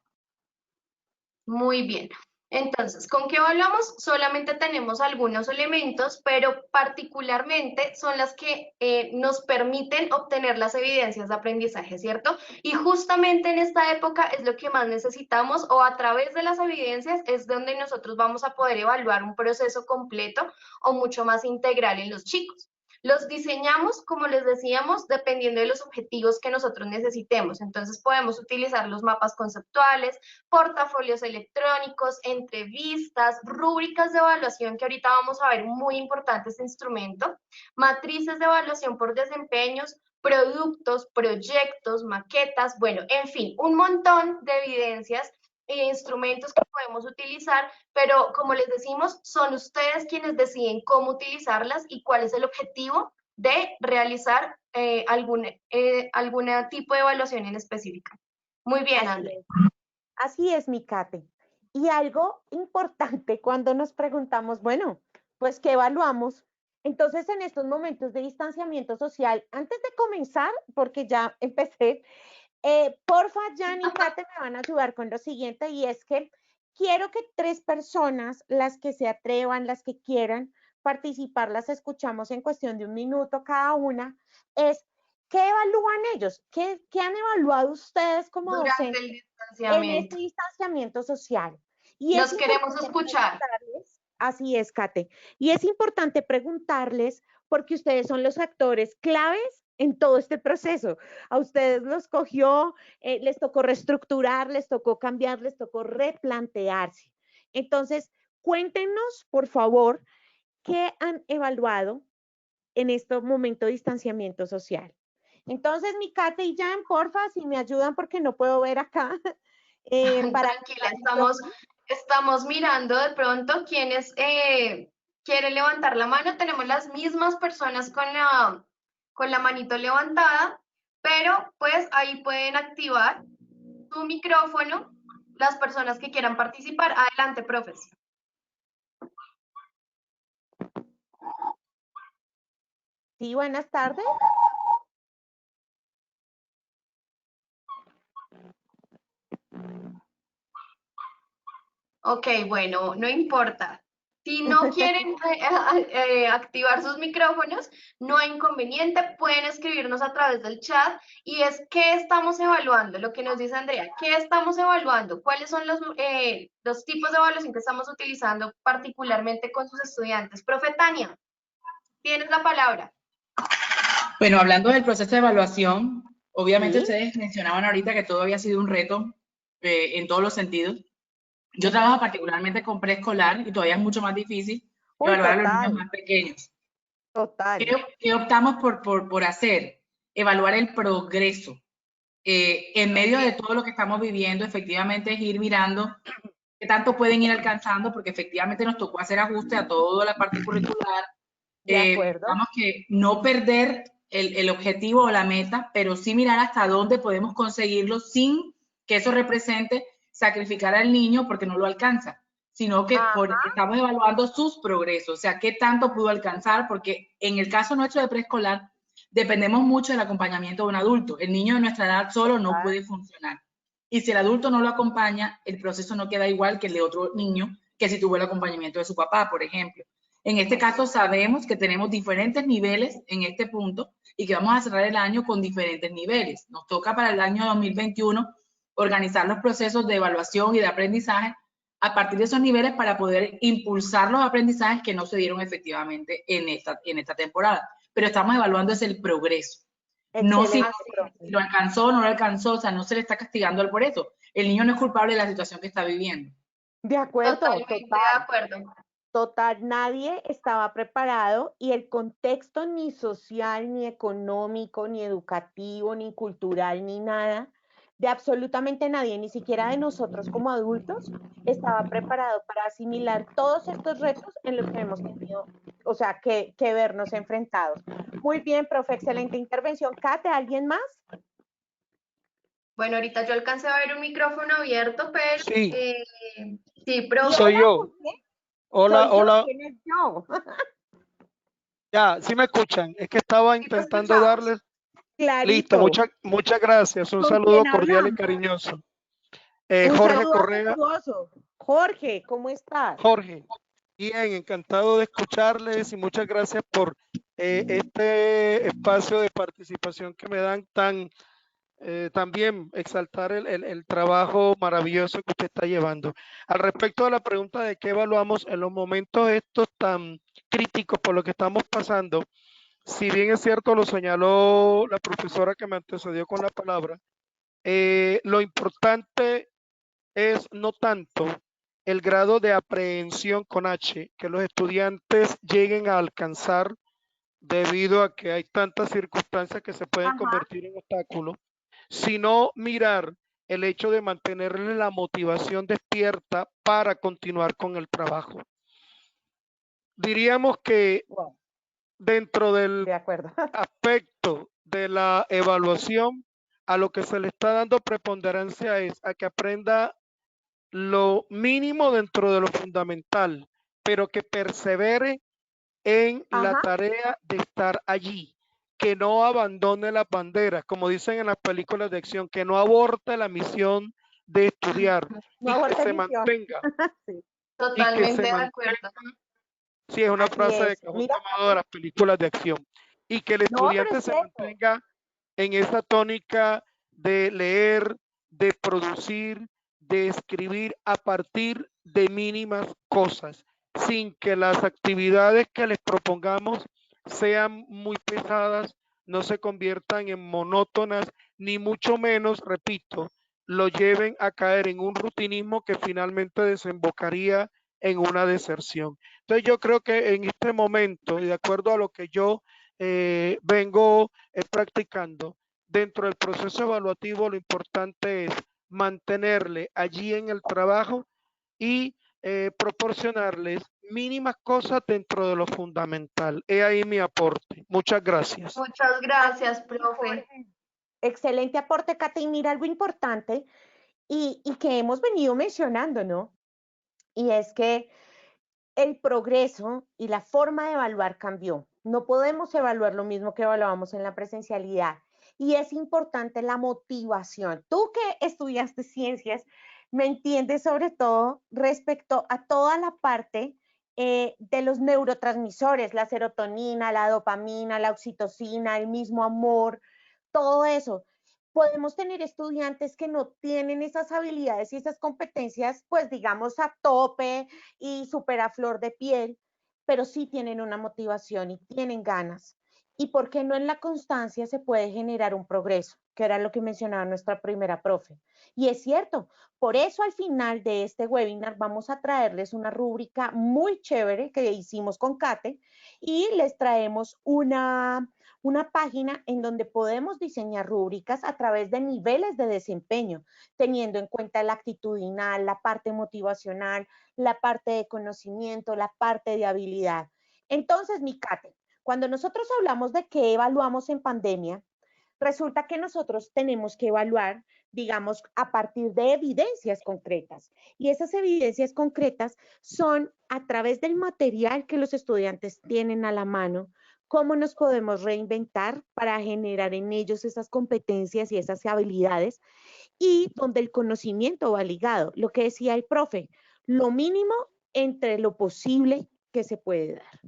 Muy bien. Entonces, ¿con qué evaluamos? Solamente tenemos algunos elementos, pero particularmente son las que nos permiten obtener las evidencias de aprendizaje, ¿cierto? Y justamente en esta época es lo que más necesitamos, o a través de las evidencias es donde nosotros vamos a poder evaluar un proceso completo o mucho más integral en los chicos. Los diseñamos, como les decíamos, dependiendo de los objetivos que nosotros necesitemos. Entonces podemos utilizar los mapas conceptuales, portafolios electrónicos, entrevistas, rúbricas de evaluación, que ahorita vamos a ver muy importante este instrumento, matrices de evaluación por desempeños, productos, proyectos, maquetas, bueno, en fin, un montón de evidencias e instrumentos que podemos utilizar, pero como les decimos, son ustedes quienes deciden cómo utilizarlas y cuál es el objetivo de realizar algún tipo de evaluación en específica. Muy bien, André. Así es, mi Kate. Y algo importante cuando nos preguntamos, bueno, pues, ¿qué evaluamos? Entonces, en estos momentos de distanciamiento social, antes de comenzar, porque ya empecé, porfa, Jan y Kate me van a ayudar con lo siguiente, y es que quiero que 3 personas, las que se atrevan, las que quieran participar, las escuchamos en cuestión de 1 minuto cada una, es ¿qué evalúan ellos? ¿Qué han evaluado ustedes como docentes en este distanciamiento social? Y los queremos escuchar. Así es, Kate. Y es importante preguntarles porque ustedes son los actores claves en todo este proceso. A ustedes los cogió, les tocó reestructurar, les tocó cambiar, les tocó replantearse. Entonces, cuéntenos, por favor, qué han evaluado en este momento de distanciamiento social. Entonces, mi Kate y Jan, porfa, si me ayudan porque no puedo ver acá. Tranquila, estamos mirando de pronto quienes quieren levantar la mano. Tenemos las mismas personas con la manito levantada, pero pues ahí pueden activar su micrófono las personas que quieran participar. Adelante, profes. Sí, buenas tardes. Ok, bueno, no importa. Si no quieren activar sus micrófonos, no hay inconveniente, pueden escribirnos a través del chat y es qué estamos evaluando, lo que nos dice Andrea, qué estamos evaluando, cuáles son los tipos de evaluación que estamos utilizando particularmente con sus estudiantes. Profe Tania, tienes la palabra. Bueno, hablando del proceso de evaluación, obviamente ustedes mencionaban ahorita que todo había sido un reto en todos los sentidos. Yo trabajo particularmente con preescolar y todavía es mucho más difícil evaluar a los niños más pequeños. Total. ¿Qué optamos por hacer? Evaluar el progreso. En medio de todo lo que estamos viviendo, efectivamente es ir mirando qué tanto pueden ir alcanzando, porque efectivamente nos tocó hacer ajustes a toda la parte curricular. De acuerdo. Vamos que no perder el objetivo o la meta, pero sí mirar hasta dónde podemos conseguirlo sin que eso represente sacrificar al niño porque no lo alcanza, sino que estamos evaluando sus progresos, o sea, qué tanto pudo alcanzar, porque en el caso nuestro de preescolar, dependemos mucho del acompañamiento de un adulto. El niño de nuestra edad solo no puede funcionar. Y si el adulto no lo acompaña, el proceso no queda igual que el de otro niño que si tuvo el acompañamiento de su papá, por ejemplo. En este caso sabemos que tenemos diferentes niveles en este punto y que vamos a cerrar el año con diferentes niveles. Nos toca para el año 2021 organizar los procesos de evaluación y de aprendizaje a partir de esos niveles para poder impulsar los aprendizajes que no se dieron efectivamente en esta temporada. Pero estamos evaluando es el progreso. No si lo alcanzó o no lo alcanzó, o sea, no se le está castigando por eso. El niño no es culpable de la situación que está viviendo. De acuerdo, totalmente de acuerdo. Total, nadie estaba preparado y el contexto ni social, ni económico, ni educativo, ni cultural, ni nada, de absolutamente nadie, ni siquiera de nosotros como adultos, estaba preparado para asimilar todos estos retos en los que hemos tenido, o sea, que vernos enfrentados. Muy bien, profe, excelente intervención. Kate, ¿alguien más? Bueno, ahorita yo alcancé a ver un micrófono abierto, pero sí, sí, profe. Soy yo. Hola, hola. ¿Quién es yo? Ya, sí me escuchan. Es que estaba intentando darles. Clarito. Listo, muchas gracias. Un saludo cordial y cariñoso. Jorge Correa. Jorge, ¿cómo estás? Jorge, bien, encantado de escucharles y muchas gracias por este espacio de participación que me dan también exaltar el trabajo maravilloso que usted está llevando. Al respecto de la pregunta de qué evaluamos en los momentos estos tan críticos por lo que estamos pasando, si bien es cierto, lo señaló la profesora que me antecedió con la palabra, lo importante es no tanto el grado de aprehensión con H que los estudiantes lleguen a alcanzar debido a que hay tantas circunstancias que se pueden convertir en obstáculos, sino mirar el hecho de mantenerle la motivación despierta para continuar con el trabajo. Diríamos que dentro del aspecto de la evaluación, a lo que se le está dando preponderancia es a que aprenda lo mínimo dentro de lo fundamental, pero que persevere en la tarea de estar allí, que no abandone las banderas, como dicen en las películas de acción, que no aborte la misión de estudiar y que se mantenga. Sí. Totalmente de acuerdo. Sí, es una frase de cajón tomado de las películas de acción. Y que el estudiante se mantenga en esa tónica de leer, de producir, de escribir a partir de mínimas cosas, sin que las actividades que les propongamos sean muy pesadas, no se conviertan en monótonas, ni mucho menos, repito, lo lleven a caer en un rutinismo que finalmente desembocaría en una deserción. Entonces yo creo que en este momento, y de acuerdo a lo que yo vengo practicando, dentro del proceso evaluativo lo importante es mantenerle allí en el trabajo y proporcionarles mínimas cosas dentro de lo fundamental. He ahí mi aporte. Muchas gracias. Muchas gracias, profe. Excelente aporte, Kate. Y mira algo importante y que hemos venido mencionando, ¿no? Y es que el progreso y la forma de evaluar cambió. No podemos evaluar lo mismo que evaluábamos en la presencialidad. Y es importante la motivación. Tú que estudiaste ciencias, me entiendes sobre todo respecto a toda la parte de los neurotransmisores, la serotonina, la dopamina, la oxitocina, el mismo amor, todo eso. Podemos tener estudiantes que no tienen esas habilidades y esas competencias, pues digamos a tope y súper a flor de piel, pero sí tienen una motivación y tienen ganas. ¿Y por qué no en la constancia se puede generar un progreso? Que era lo que mencionaba nuestra primera profe. Y es cierto, por eso al final de este webinar vamos a traerles una rúbrica muy chévere que hicimos con Kate y les traemos una página en donde podemos diseñar rúbricas a través de niveles de desempeño, teniendo en cuenta la actitudinal, la parte motivacional, la parte de conocimiento, la parte de habilidad. Entonces, mi Kate, cuando nosotros hablamos de qué evaluamos en pandemia, resulta que nosotros tenemos que evaluar, digamos, a partir de evidencias concretas. Y esas evidencias concretas son a través del material que los estudiantes tienen a la mano, cómo nos podemos reinventar para generar en ellos esas competencias y esas habilidades, y donde el conocimiento va ligado, lo que decía el profe, lo mínimo entre lo posible que se puede dar.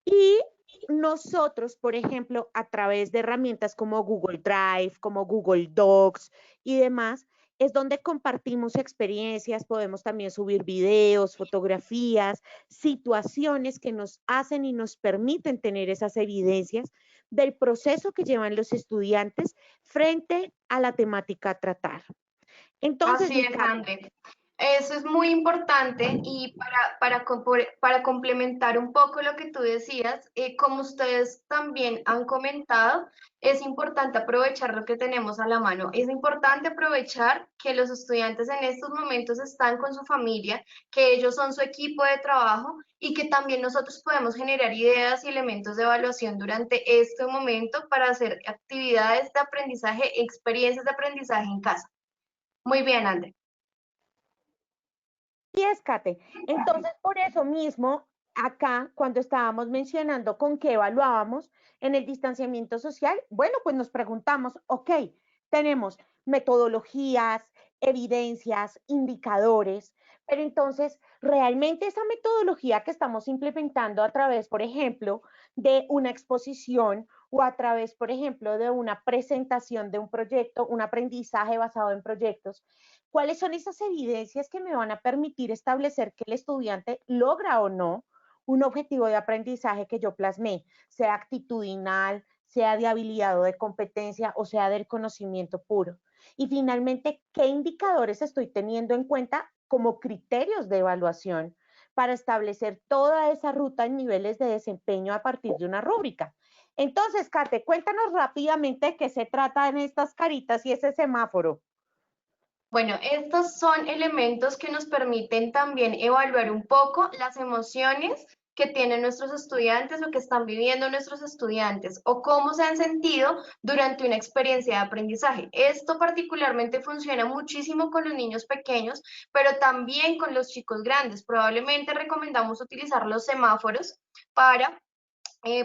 Y nosotros, por ejemplo, a través de herramientas como Google Drive, como Google Docs y demás, es donde compartimos experiencias, podemos también subir videos, fotografías, situaciones que nos hacen y nos permiten tener esas evidencias del proceso que llevan los estudiantes frente a la temática a tratar. Entonces, así es, André. Eso es muy importante y para complementar un poco lo que tú decías, como ustedes también han comentado, es importante aprovechar lo que tenemos a la mano. Es importante aprovechar que los estudiantes en estos momentos están con su familia, que ellos son su equipo de trabajo y que también nosotros podemos generar ideas y elementos de evaluación durante este momento para hacer actividades de aprendizaje, experiencias de aprendizaje en casa. Muy bien, André. Y es, Kate. Entonces, por eso mismo, acá, cuando estábamos mencionando con qué evaluábamos en el distanciamiento social, bueno, pues nos preguntamos, ok, tenemos metodologías, evidencias, indicadores, pero entonces, realmente esa metodología que estamos implementando a través, por ejemplo, de una exposición o a través, por ejemplo, de una presentación de un proyecto, un aprendizaje basado en proyectos, ¿cuáles son esas evidencias que me van a permitir establecer que el estudiante logra o no un objetivo de aprendizaje que yo plasmé, sea actitudinal, sea de habilidad o de competencia o sea del conocimiento puro? Y finalmente, ¿qué indicadores estoy teniendo en cuenta como criterios de evaluación para establecer toda esa ruta en niveles de desempeño a partir de una rúbrica? Entonces, Kate, cuéntanos rápidamente de qué se trata en estas caritas y ese semáforo. Bueno, estos son elementos que nos permiten también evaluar un poco las emociones que tienen nuestros estudiantes o que están viviendo nuestros estudiantes o cómo se han sentido durante una experiencia de aprendizaje. Esto particularmente funciona muchísimo con los niños pequeños, pero también con los chicos grandes. Probablemente recomendamos utilizar los semáforos para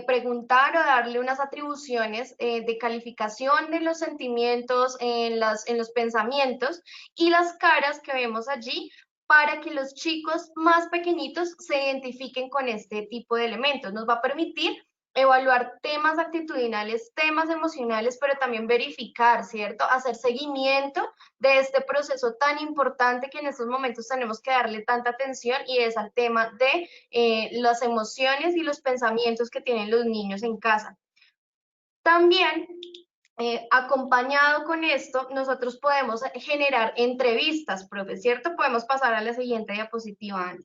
preguntar o darle unas atribuciones de calificación de los sentimientos en los pensamientos y las caras que vemos allí para que los chicos más pequeñitos se identifiquen con este tipo de elementos. Nos va a permitir evaluar temas actitudinales, temas emocionales, pero también verificar, ¿cierto? Hacer seguimiento de este proceso tan importante que en estos momentos tenemos que darle tanta atención y es al tema de las emociones y los pensamientos que tienen los niños en casa. También, acompañado con esto, nosotros podemos generar entrevistas, profe, ¿cierto? Podemos pasar a la siguiente diapositiva, Andy.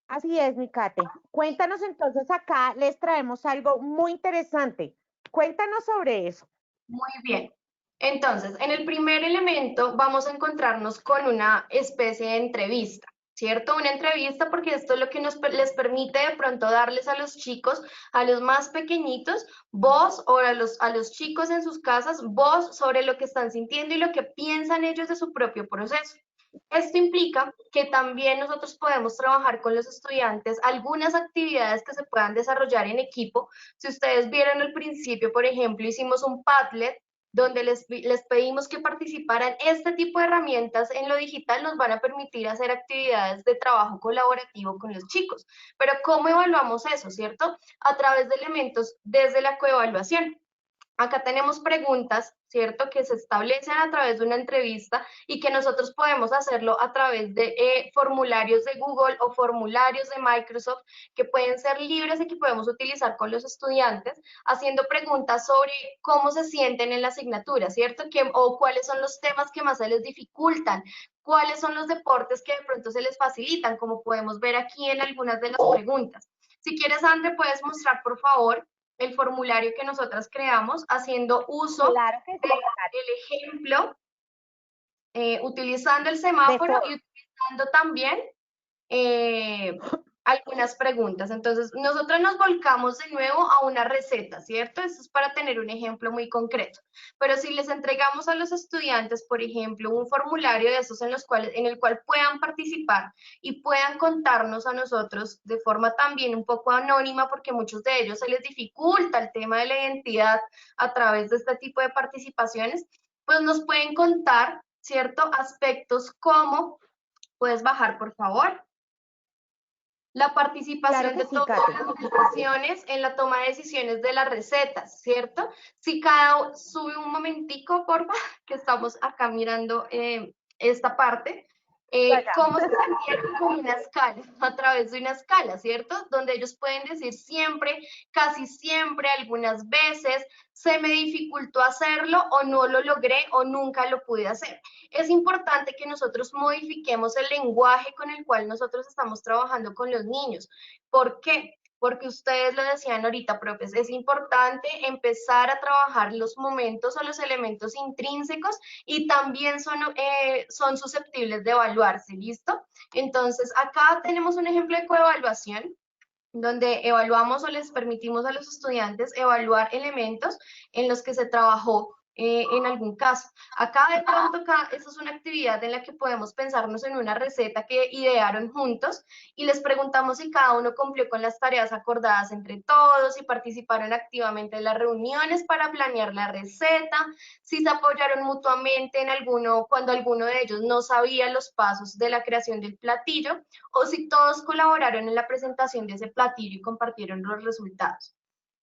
Así es, mi Kate. Cuéntanos entonces, acá les traemos algo muy interesante. Cuéntanos sobre eso. Muy bien. Entonces, en el primer elemento vamos a encontrarnos con una especie de entrevista, ¿cierto? Una entrevista porque esto es lo que les permite de pronto darles a los chicos, a los más pequeñitos, voz, o a los chicos en sus casas, voz sobre lo que están sintiendo y lo que piensan ellos de su propio proceso. Esto implica que también nosotros podemos trabajar con los estudiantes algunas actividades que se puedan desarrollar en equipo. Si ustedes vieron al principio, por ejemplo, hicimos un Padlet donde les pedimos que participaran. Este tipo de herramientas en lo digital nos van a permitir hacer actividades de trabajo colaborativo con los chicos. Pero ¿cómo evaluamos eso, cierto? A través de elementos desde la coevaluación. Acá tenemos preguntas, ¿cierto?, que se establecen a través de una entrevista y que nosotros podemos hacerlo a través de formularios de Google o formularios de Microsoft que pueden ser libres y que podemos utilizar con los estudiantes, haciendo preguntas sobre cómo se sienten en la asignatura, ¿cierto?, o cuáles son los temas que más se les dificultan, cuáles son los deportes que de pronto se les facilitan, como podemos ver aquí en algunas de las preguntas. Si quieres, André, puedes mostrar, por favor, el formulario que nosotras creamos, haciendo uso del ejemplo, utilizando el semáforo y utilizando también algunas preguntas. Entonces, nosotros nos volcamos de nuevo a una receta, ¿cierto? Esto es para tener un ejemplo muy concreto. Pero si les entregamos a los estudiantes, por ejemplo, un formulario de esos en el cual puedan participar y puedan contarnos a nosotros de forma también un poco anónima, porque muchos de ellos se les dificulta el tema de la identidad a través de este tipo de participaciones, pues nos pueden contar, ¿cierto?, aspectos como, puedes bajar, por favor, la participación de todas las decisiones en la toma de decisiones de las recetas, ¿cierto? Si cada sube un momentico, por favor, que estamos acá mirando esta parte, cómo se sentieron con una escala, a través de una escala, ¿cierto? Donde ellos pueden decir siempre, casi siempre, algunas veces, se me dificultó hacerlo o no lo logré o nunca lo pude hacer. Es importante que nosotros modifiquemos el lenguaje con el cual nosotros estamos trabajando con los niños. ¿Por qué? Porque ustedes lo decían ahorita, profes, es importante empezar a trabajar los momentos o los elementos intrínsecos y también son susceptibles de evaluarse, ¿listo? Entonces, acá tenemos un ejemplo de coevaluación, donde evaluamos o les permitimos a los estudiantes evaluar elementos en los que se trabajó en algún caso. Acá de pronto, esta es una actividad en la que podemos pensarnos en una receta que idearon juntos y les preguntamos si cada uno cumplió con las tareas acordadas entre todos, si participaron activamente en las reuniones para planear la receta, si se apoyaron mutuamente cuando alguno de ellos no sabía los pasos de la creación del platillo, o si todos colaboraron en la presentación de ese platillo y compartieron los resultados.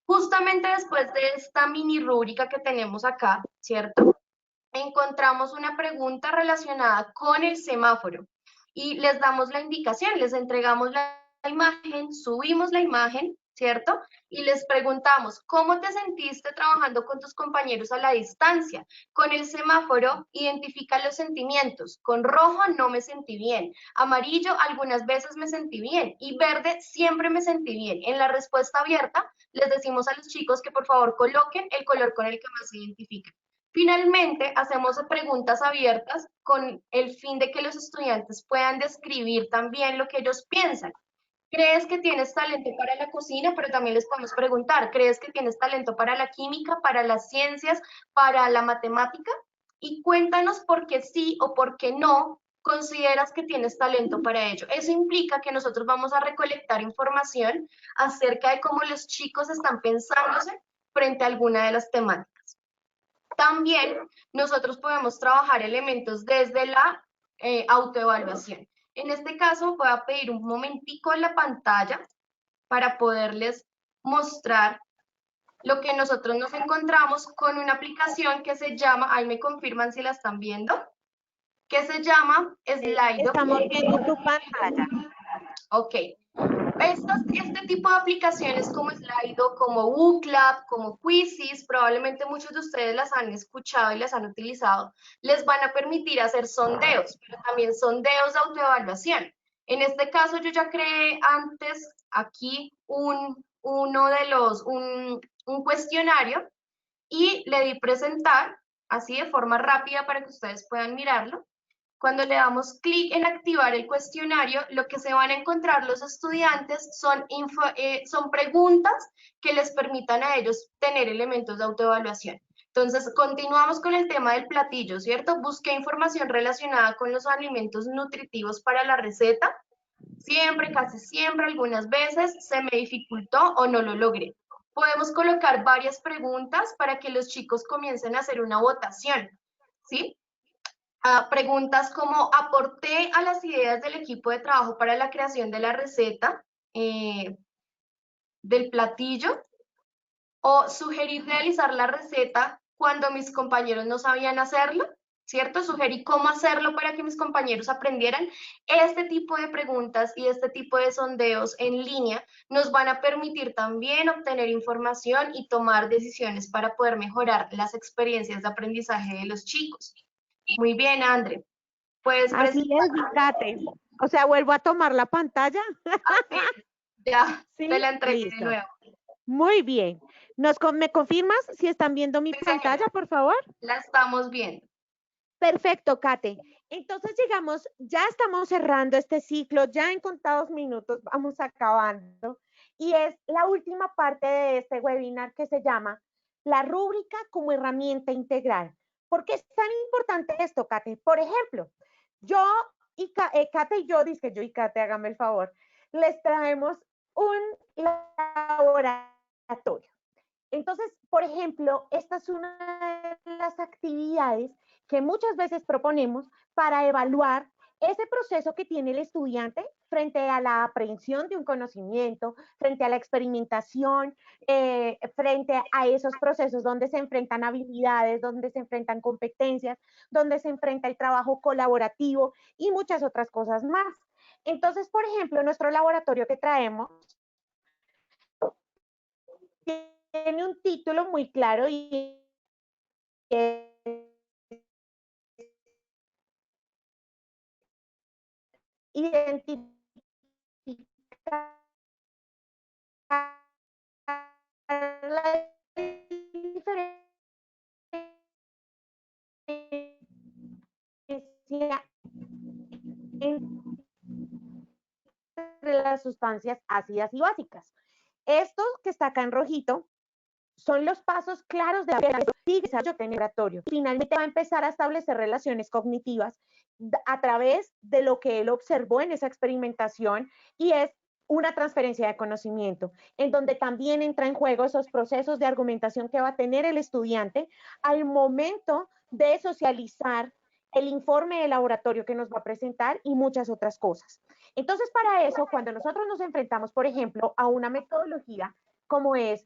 Justamente después de esta mini rúbrica que tenemos acá, ¿cierto?, encontramos una pregunta relacionada con el semáforo y les damos la indicación, les entregamos la imagen, subimos la imagen, ¿cierto? Y les preguntamos, ¿cómo te sentiste trabajando con tus compañeros a la distancia? Con el semáforo, identifica los sentimientos. Con rojo, no me sentí bien. Amarillo, algunas veces me sentí bien. Y verde, siempre me sentí bien. En la respuesta abierta, les decimos a los chicos que por favor coloquen el color con el que más se identifican. Finalmente, hacemos preguntas abiertas con el fin de que los estudiantes puedan describir también lo que ellos piensan. ¿Crees que tienes talento para la cocina? Pero también les podemos preguntar, ¿crees que tienes talento para la química, para las ciencias, para la matemática? Y cuéntanos por qué sí o por qué no consideras que tienes talento para ello. Eso implica que nosotros vamos a recolectar información acerca de cómo los chicos están pensándose frente a alguna de las temáticas. También nosotros podemos trabajar elementos desde la autoevaluación. En este caso voy a pedir un momentico en la pantalla para poderles mostrar lo que nosotros nos encontramos con una aplicación que se llama, ahí me confirman si la están viendo, que se llama Slido. Estamos viendo tu pantalla. Ok. Este tipo de aplicaciones como Slido, como Wooclap, como Quizzes, probablemente muchos de ustedes las han escuchado y las han utilizado, les van a permitir hacer sondeos, pero también sondeos de autoevaluación. En este caso yo ya creé antes aquí un cuestionario y le di presentar así de forma rápida para que ustedes puedan mirarlo. Cuando le damos clic en activar el cuestionario, lo que se van a encontrar los estudiantes son preguntas que les permitan a ellos tener elementos de autoevaluación. Entonces, continuamos con el tema del platillo, ¿cierto? Busqué información relacionada con los alimentos nutritivos para la receta. Siempre, casi siempre, algunas veces se me dificultó o no lo logré. podemos colocar varias preguntas para que los chicos comiencen a hacer una votación, ¿sí? Preguntas como, ¿aporté a las ideas del equipo de trabajo para la creación de la receta del platillo? O sugerí realizar la receta cuando mis compañeros no sabían hacerlo, ¿cierto? Sugerí cómo hacerlo para que mis compañeros aprendieran. Este tipo de preguntas y este tipo de sondeos en línea nos van a permitir también obtener información y tomar decisiones para poder mejorar las experiencias de aprendizaje de los chicos. Muy bien, André. Puedes Así es, Kate. O sea, ¿vuelvo a tomar la pantalla? Ya, ¿Sí? te la entregué Listo. de nuevo. Muy bien. ¿Me confirmas si están viendo mi pantalla, señora. por favor? La estamos viendo. Perfecto, Kate. Entonces ya estamos cerrando este ciclo, ya en contados minutos vamos acabando. Y es la última parte de este webinar que se llama la rúbrica como herramienta integral. ¿Por qué es tan importante esto, Kate? Por ejemplo, Kate y yo, dice que yo y Kate, hágame el favor, les traemos un laboratorio. Entonces, por ejemplo, esta es una de las actividades que muchas veces proponemos para evaluar ese proceso que tiene el estudiante frente a la aprehensión de un conocimiento, frente a la experimentación, frente a esos procesos donde se enfrentan habilidades, donde se enfrentan competencias, donde se enfrenta el trabajo colaborativo y muchas otras cosas más. Entonces, por ejemplo, nuestro laboratorio que traemos tiene un título muy claro y identificar la diferencia entre las sustancias ácidas y básicas. Esto que está acá en rojito son los pasos claros de laboratorio. Finalmente va a empezar a establecer relaciones cognitivas a través de lo que él observó en esa experimentación y es una transferencia de conocimiento, en donde también entra en juego esos procesos de argumentación que va a tener el estudiante al momento de socializar el informe de laboratorio que nos va a presentar y muchas otras cosas. Entonces, para eso, cuando nosotros nos enfrentamos, por ejemplo, a una metodología como es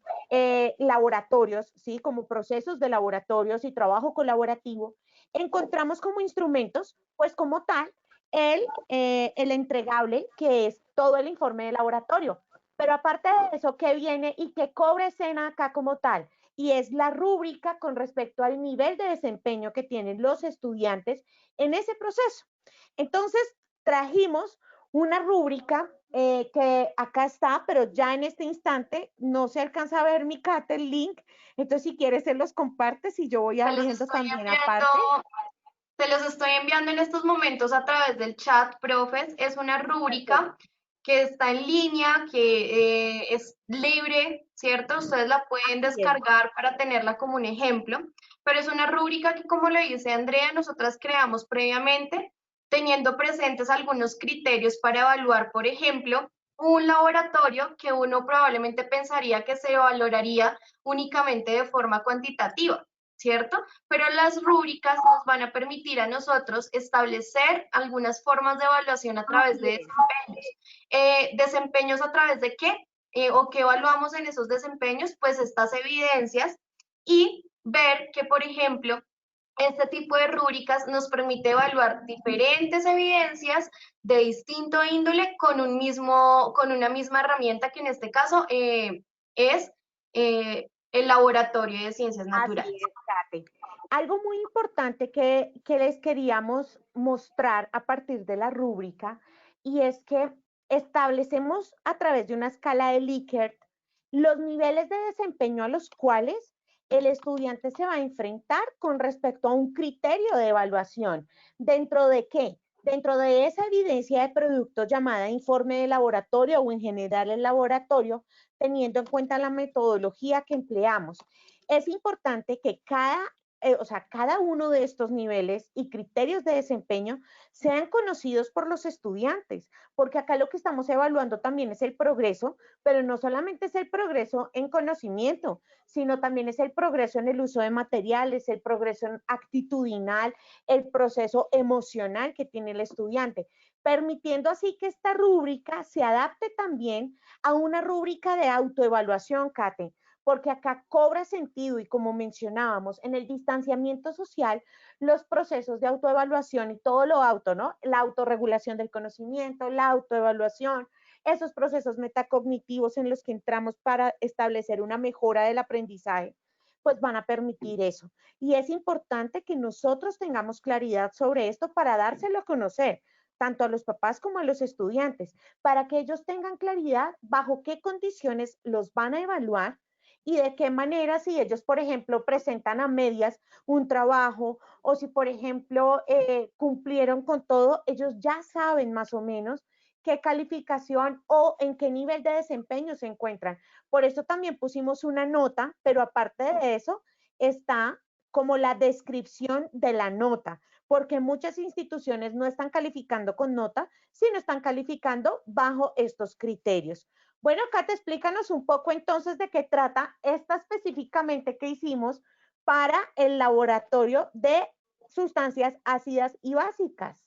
laboratorios, ¿sí? Como procesos de laboratorios y trabajo colaborativo, encontramos como instrumentos, pues como tal, el entregable, que es todo el informe de laboratorio. Pero aparte de eso, ¿qué viene y qué cobra escena acá como tal? Y es la rúbrica con respecto al nivel de desempeño que tienen los estudiantes en ese proceso. Entonces, trajimos una rúbrica que acá está, pero ya en este instante no se alcanza a ver mi Kate, el link. Entonces, si quieres, se los compartes y yo voy abriendo también aparte. Te los estoy enviando en estos momentos a través del chat, profes. Es una rúbrica que está en línea, que es libre, ¿cierto? Ustedes la pueden descargar para tenerla como un ejemplo, pero es una rúbrica que, como lo dice Andrea, nosotras creamos previamente, teniendo presentes algunos criterios para evaluar, por ejemplo, un laboratorio que uno probablemente pensaría que se valoraría únicamente de forma cuantitativa, ¿cierto? Pero las rúbricas nos van a permitir a nosotros establecer algunas formas de evaluación a través de desempeños. ¿Desempeños a través de qué? ¿O qué evaluamos en esos desempeños? Pues estas evidencias y ver que, por ejemplo, este tipo de rúbricas nos permite evaluar diferentes evidencias de distinto índole con una misma herramienta que en este caso es el laboratorio de ciencias naturales. Así es, Kate. Algo muy importante que les queríamos mostrar a partir de la rúbrica y es que establecemos a través de una escala de Likert los niveles de desempeño a los cuales el estudiante se va a enfrentar con respecto a un criterio de evaluación. ¿Dentro de qué? Dentro de esa evidencia de producto llamada informe de laboratorio o en general el laboratorio, teniendo en cuenta la metodología que empleamos. Es importante que cada o sea, cada uno de estos niveles y criterios de desempeño sean conocidos por los estudiantes, porque acá lo que estamos evaluando también es el progreso, pero no solamente es el progreso en conocimiento, sino también es el progreso en el uso de materiales, el progreso actitudinal, el proceso emocional que tiene el estudiante, permitiendo así que esta rúbrica se adapte también a una rúbrica de autoevaluación, Kate, porque acá cobra sentido y como mencionábamos, en el distanciamiento social, los procesos de autoevaluación y todo lo auto, ¿no? La autorregulación del conocimiento, la autoevaluación, esos procesos metacognitivos en los que entramos para establecer una mejora del aprendizaje, pues van a permitir eso. Y es importante que nosotros tengamos claridad sobre esto para dárselo a conocer, tanto a los papás como a los estudiantes, para que ellos tengan claridad bajo qué condiciones los van a evaluar y de qué manera, si ellos, por ejemplo, presentan a medias un trabajo o si, por ejemplo, cumplieron con todo, ellos ya saben más o menos qué calificación o en qué nivel de desempeño se encuentran. Por eso también pusimos una nota, pero aparte de eso está como la descripción de la nota, porque muchas instituciones no están calificando con nota, sino están calificando bajo estos criterios. Bueno, Kate, explícanos un poco entonces de qué trata esta específicamente que hicimos para el laboratorio de sustancias ácidas y básicas.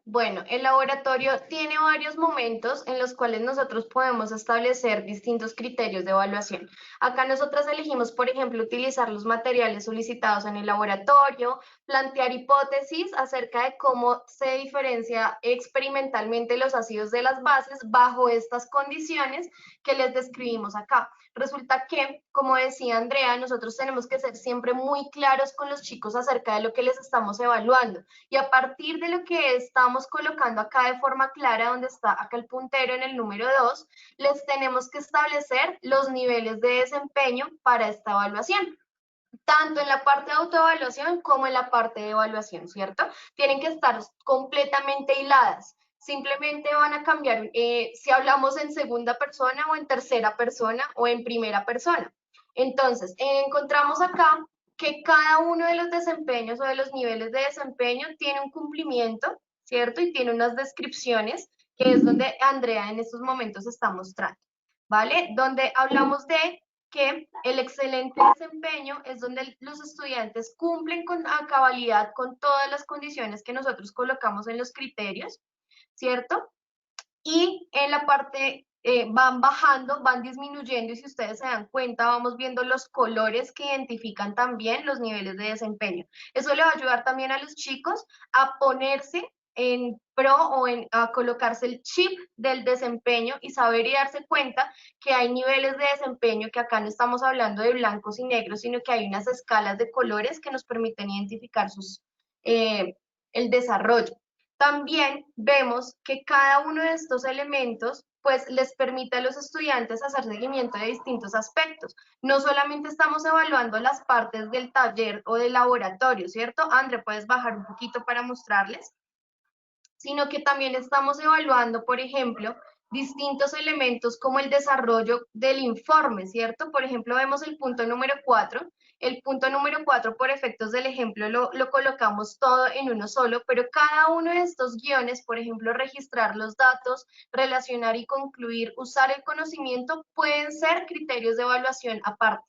Bueno, el laboratorio tiene varios momentos en los cuales nosotros podemos establecer distintos criterios de evaluación. Acá nosotros elegimos, por ejemplo, utilizar los materiales solicitados en el laboratorio, plantear hipótesis acerca de cómo se diferencia experimentalmente los ácidos de las bases bajo estas condiciones que les describimos acá. Resulta que, como decía Andrea, nosotros tenemos que ser siempre muy claros con los chicos acerca de lo que les estamos evaluando y a partir de lo que estamos colocando acá de forma clara, donde está acá el puntero en el número 2, les tenemos que establecer los niveles de desempeño para esta evaluación, tanto en la parte de autoevaluación como en la parte de evaluación, ¿cierto? Tienen que estar completamente hiladas. Simplemente van a cambiar si hablamos en segunda persona o en tercera persona o en primera persona. Entonces, encontramos acá que cada uno de los desempeños o de los niveles de desempeño tiene un cumplimiento, ¿cierto? Y tiene unas descripciones, que es donde Andrea en estos momentos está mostrando, ¿vale? Donde hablamos de que el excelente desempeño es donde los estudiantes cumplen a cabalidad con todas las condiciones que nosotros colocamos en los criterios, ¿cierto? Y en la parte van bajando, van disminuyendo y si ustedes se dan cuenta vamos viendo los colores que identifican también los niveles de desempeño. Eso le va a ayudar también a los chicos a ponerse en pro o a colocarse el chip del desempeño y saber y darse cuenta que hay niveles de desempeño que acá no estamos hablando de blancos y negros, sino que hay unas escalas de colores que nos permiten identificar el desarrollo. También vemos que cada uno de estos elementos pues les permite a los estudiantes hacer seguimiento de distintos aspectos. No solamente estamos evaluando las partes del taller o del laboratorio, ¿cierto? André, ¿puedes bajar un poquito para mostrarles? Sino que también estamos evaluando, por ejemplo, distintos elementos como el desarrollo del informe, ¿cierto? Por ejemplo, vemos el punto número 4. El punto número 4, por efectos del ejemplo, lo colocamos todo en uno solo, pero cada uno de estos guiones, por ejemplo, registrar los datos, relacionar y concluir, usar el conocimiento, pueden ser criterios de evaluación aparte.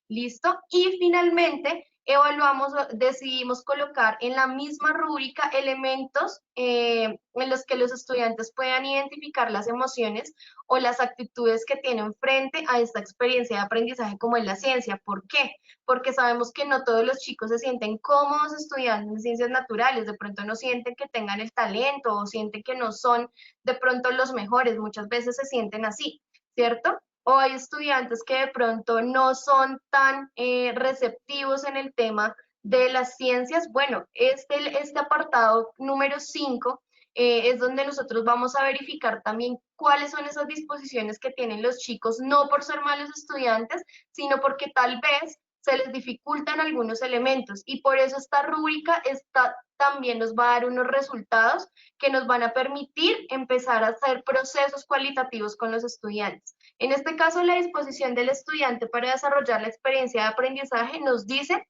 ¿Listo? Y finalmente, evaluamos, decidimos colocar en la misma rúbrica elementos en los que los estudiantes puedan identificar las emociones o las actitudes que tienen frente a esta experiencia de aprendizaje como en la ciencia. ¿Por qué? Porque sabemos que no todos los chicos se sienten cómodos estudiando en ciencias naturales, de pronto no sienten que tengan el talento o sienten que no son de pronto los mejores, muchas veces se sienten así, ¿cierto? O hay estudiantes que de pronto no son tan receptivos en el tema de las ciencias. Bueno, este apartado número 5 es donde nosotros vamos a verificar también cuáles son esas disposiciones que tienen los chicos, no por ser malos estudiantes, sino porque tal vez se les dificultan algunos elementos y por eso esta rúbrica también nos va a dar unos resultados que nos van a permitir empezar a hacer procesos cualitativos con los estudiantes. En este caso, la disposición del estudiante para desarrollar la experiencia de aprendizaje nos dice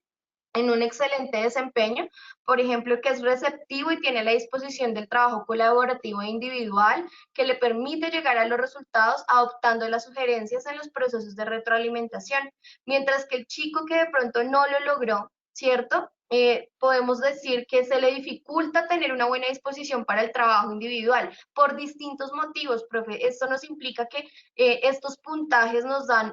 en un excelente desempeño, por ejemplo, que es receptivo y tiene la disposición del trabajo colaborativo e individual, que le permite llegar a los resultados adoptando las sugerencias en los procesos de retroalimentación, mientras que el chico que de pronto no lo logró, ¿cierto? Podemos decir que se le dificulta tener una buena disposición para el trabajo individual por distintos motivos, profe. Esto nos implica que estos puntajes nos dan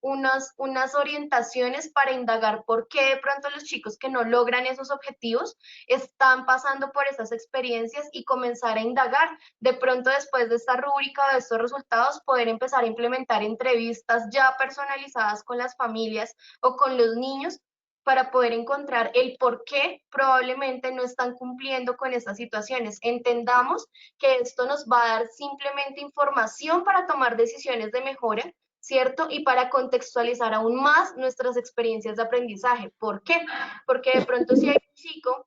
unas orientaciones para indagar por qué de pronto los chicos que no logran esos objetivos están pasando por esas experiencias y comenzar a indagar. De pronto, después de esta rúbrica o de estos resultados, poder empezar a implementar entrevistas ya personalizadas con las familias o con los niños para poder encontrar el por qué probablemente no están cumpliendo con estas situaciones. Entendamos que esto nos va a dar simplemente información para tomar decisiones de mejora, ¿cierto? Y para contextualizar aún más nuestras experiencias de aprendizaje. ¿Por qué? Porque de pronto si hay un chico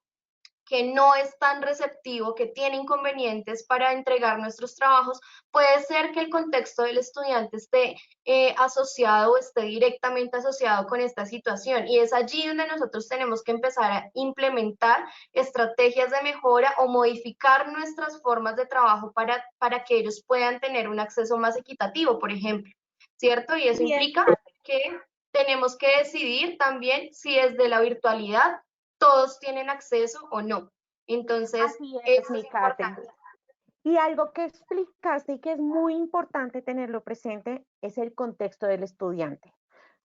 que no es tan receptivo, que tiene inconvenientes para entregar nuestros trabajos, puede ser que el contexto del estudiante esté asociado o esté directamente asociado con esta situación. Y es allí donde nosotros tenemos que empezar a implementar estrategias de mejora o modificar nuestras formas de trabajo para que ellos puedan tener un acceso más equitativo, por ejemplo, ¿cierto? Y eso implica que tenemos que decidir también si desde la virtualidad todos tienen acceso o no. Entonces, así es, eso es importante. Y algo que explicaste y que es muy importante tenerlo presente es el contexto del estudiante.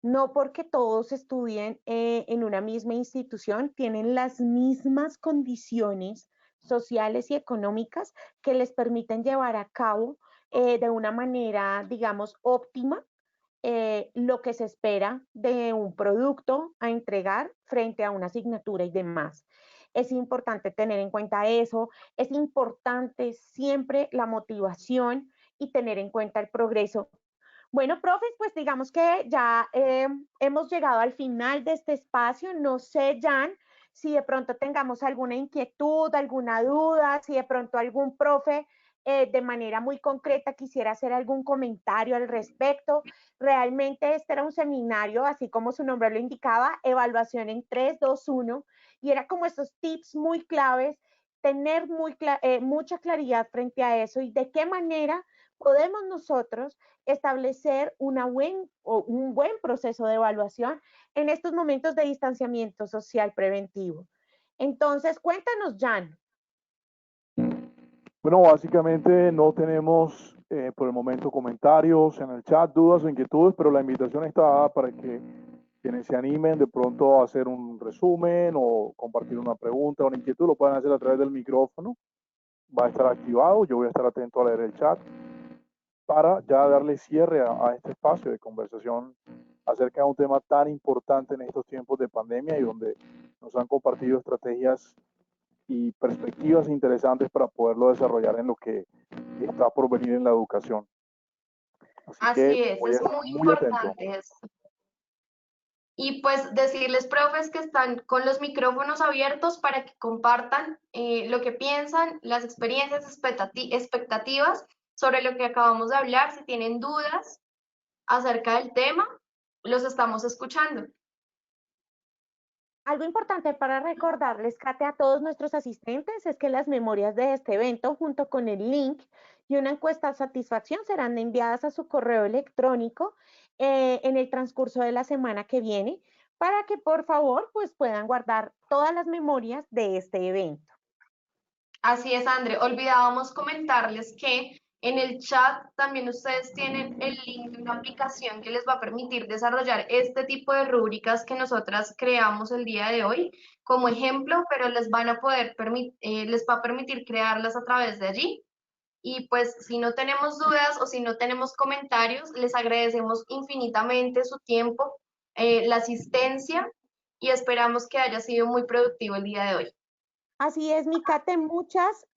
No porque todos estudien en una misma institución, tienen las mismas condiciones sociales y económicas que les permiten llevar a cabo de una manera, digamos, óptima lo que se espera de un producto a entregar frente a una asignatura y demás. Es importante tener en cuenta eso, es importante siempre la motivación y tener en cuenta el progreso. Bueno, profes, pues digamos que ya hemos llegado al final de este espacio. No sé, Jan, si de pronto tengamos alguna inquietud, alguna duda, si de pronto algún profe de manera muy concreta quisiera hacer algún comentario al respecto. Realmente este era un seminario, así como su nombre lo indicaba, evaluación en 3, 2, 1, y era como estos tips muy claves, tener mucha claridad frente a eso y de qué manera podemos nosotros establecer un buen proceso de evaluación en estos momentos de distanciamiento social preventivo. Entonces, cuéntanos, Jan. Bueno, básicamente no tenemos por el momento comentarios en el chat, dudas o inquietudes, pero la invitación está dada para que quienes se animen de pronto a hacer un resumen o compartir una pregunta o una inquietud, lo pueden hacer a través del micrófono. Va a estar activado, yo voy a estar atento a leer el chat para ya darle cierre a este espacio de conversación acerca de un tema tan importante en estos tiempos de pandemia y donde nos han compartido estrategias y perspectivas interesantes para poderlo desarrollar en lo que está por venir en la educación. Así es muy importante eso. Y pues decirles, profes, que están con los micrófonos abiertos para que compartan lo que piensan, las experiencias, expectativas sobre lo que acabamos de hablar. Si tienen dudas acerca del tema, los estamos escuchando. Algo importante para recordarles, Kate, a todos nuestros asistentes es que las memorias de este evento, junto con el link y una encuesta de satisfacción, serán enviadas a su correo electrónico en el transcurso de la semana que viene, para que por favor pues puedan guardar todas las memorias de este evento. Así es, André. Olvidábamos comentarles que en el chat también ustedes tienen el link de una aplicación que les va a permitir desarrollar este tipo de rúbricas que nosotras creamos el día de hoy como ejemplo, pero les va a permitir crearlas a través de allí. Y pues si no tenemos dudas o si no tenemos comentarios, les agradecemos infinitamente su tiempo, la asistencia y esperamos que haya sido muy productivo el día de hoy. Así es, mi Kate,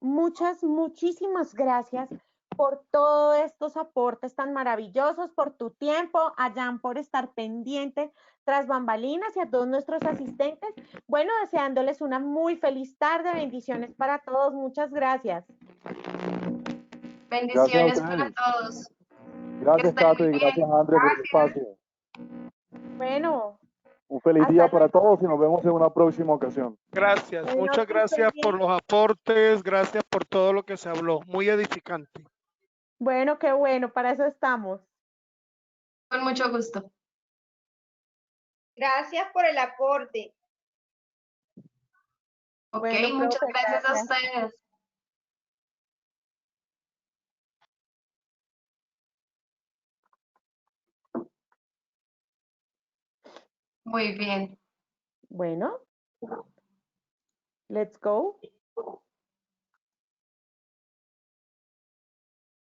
muchísimas gracias por todos estos aportes tan maravillosos, por tu tiempo, a Jan por estar pendiente tras bambalinas y a todos nuestros asistentes. Bueno, deseándoles una muy feliz tarde, bendiciones para todos, muchas gracias. Bendiciones para todos. Gracias, Kate, y gracias, André, por el espacio. Bueno. Un feliz día para todos y nos vemos en una próxima ocasión. Gracias, Bueno, muchas que gracias estés por bien. los aportes, gracias por todo lo que se habló, muy edificante. Bueno, qué bueno, para eso estamos. Con mucho gusto. Gracias por el aporte. Ok, Bueno, muchas profe, gracias a gracias. ustedes. Muy bien. Bueno, let's go.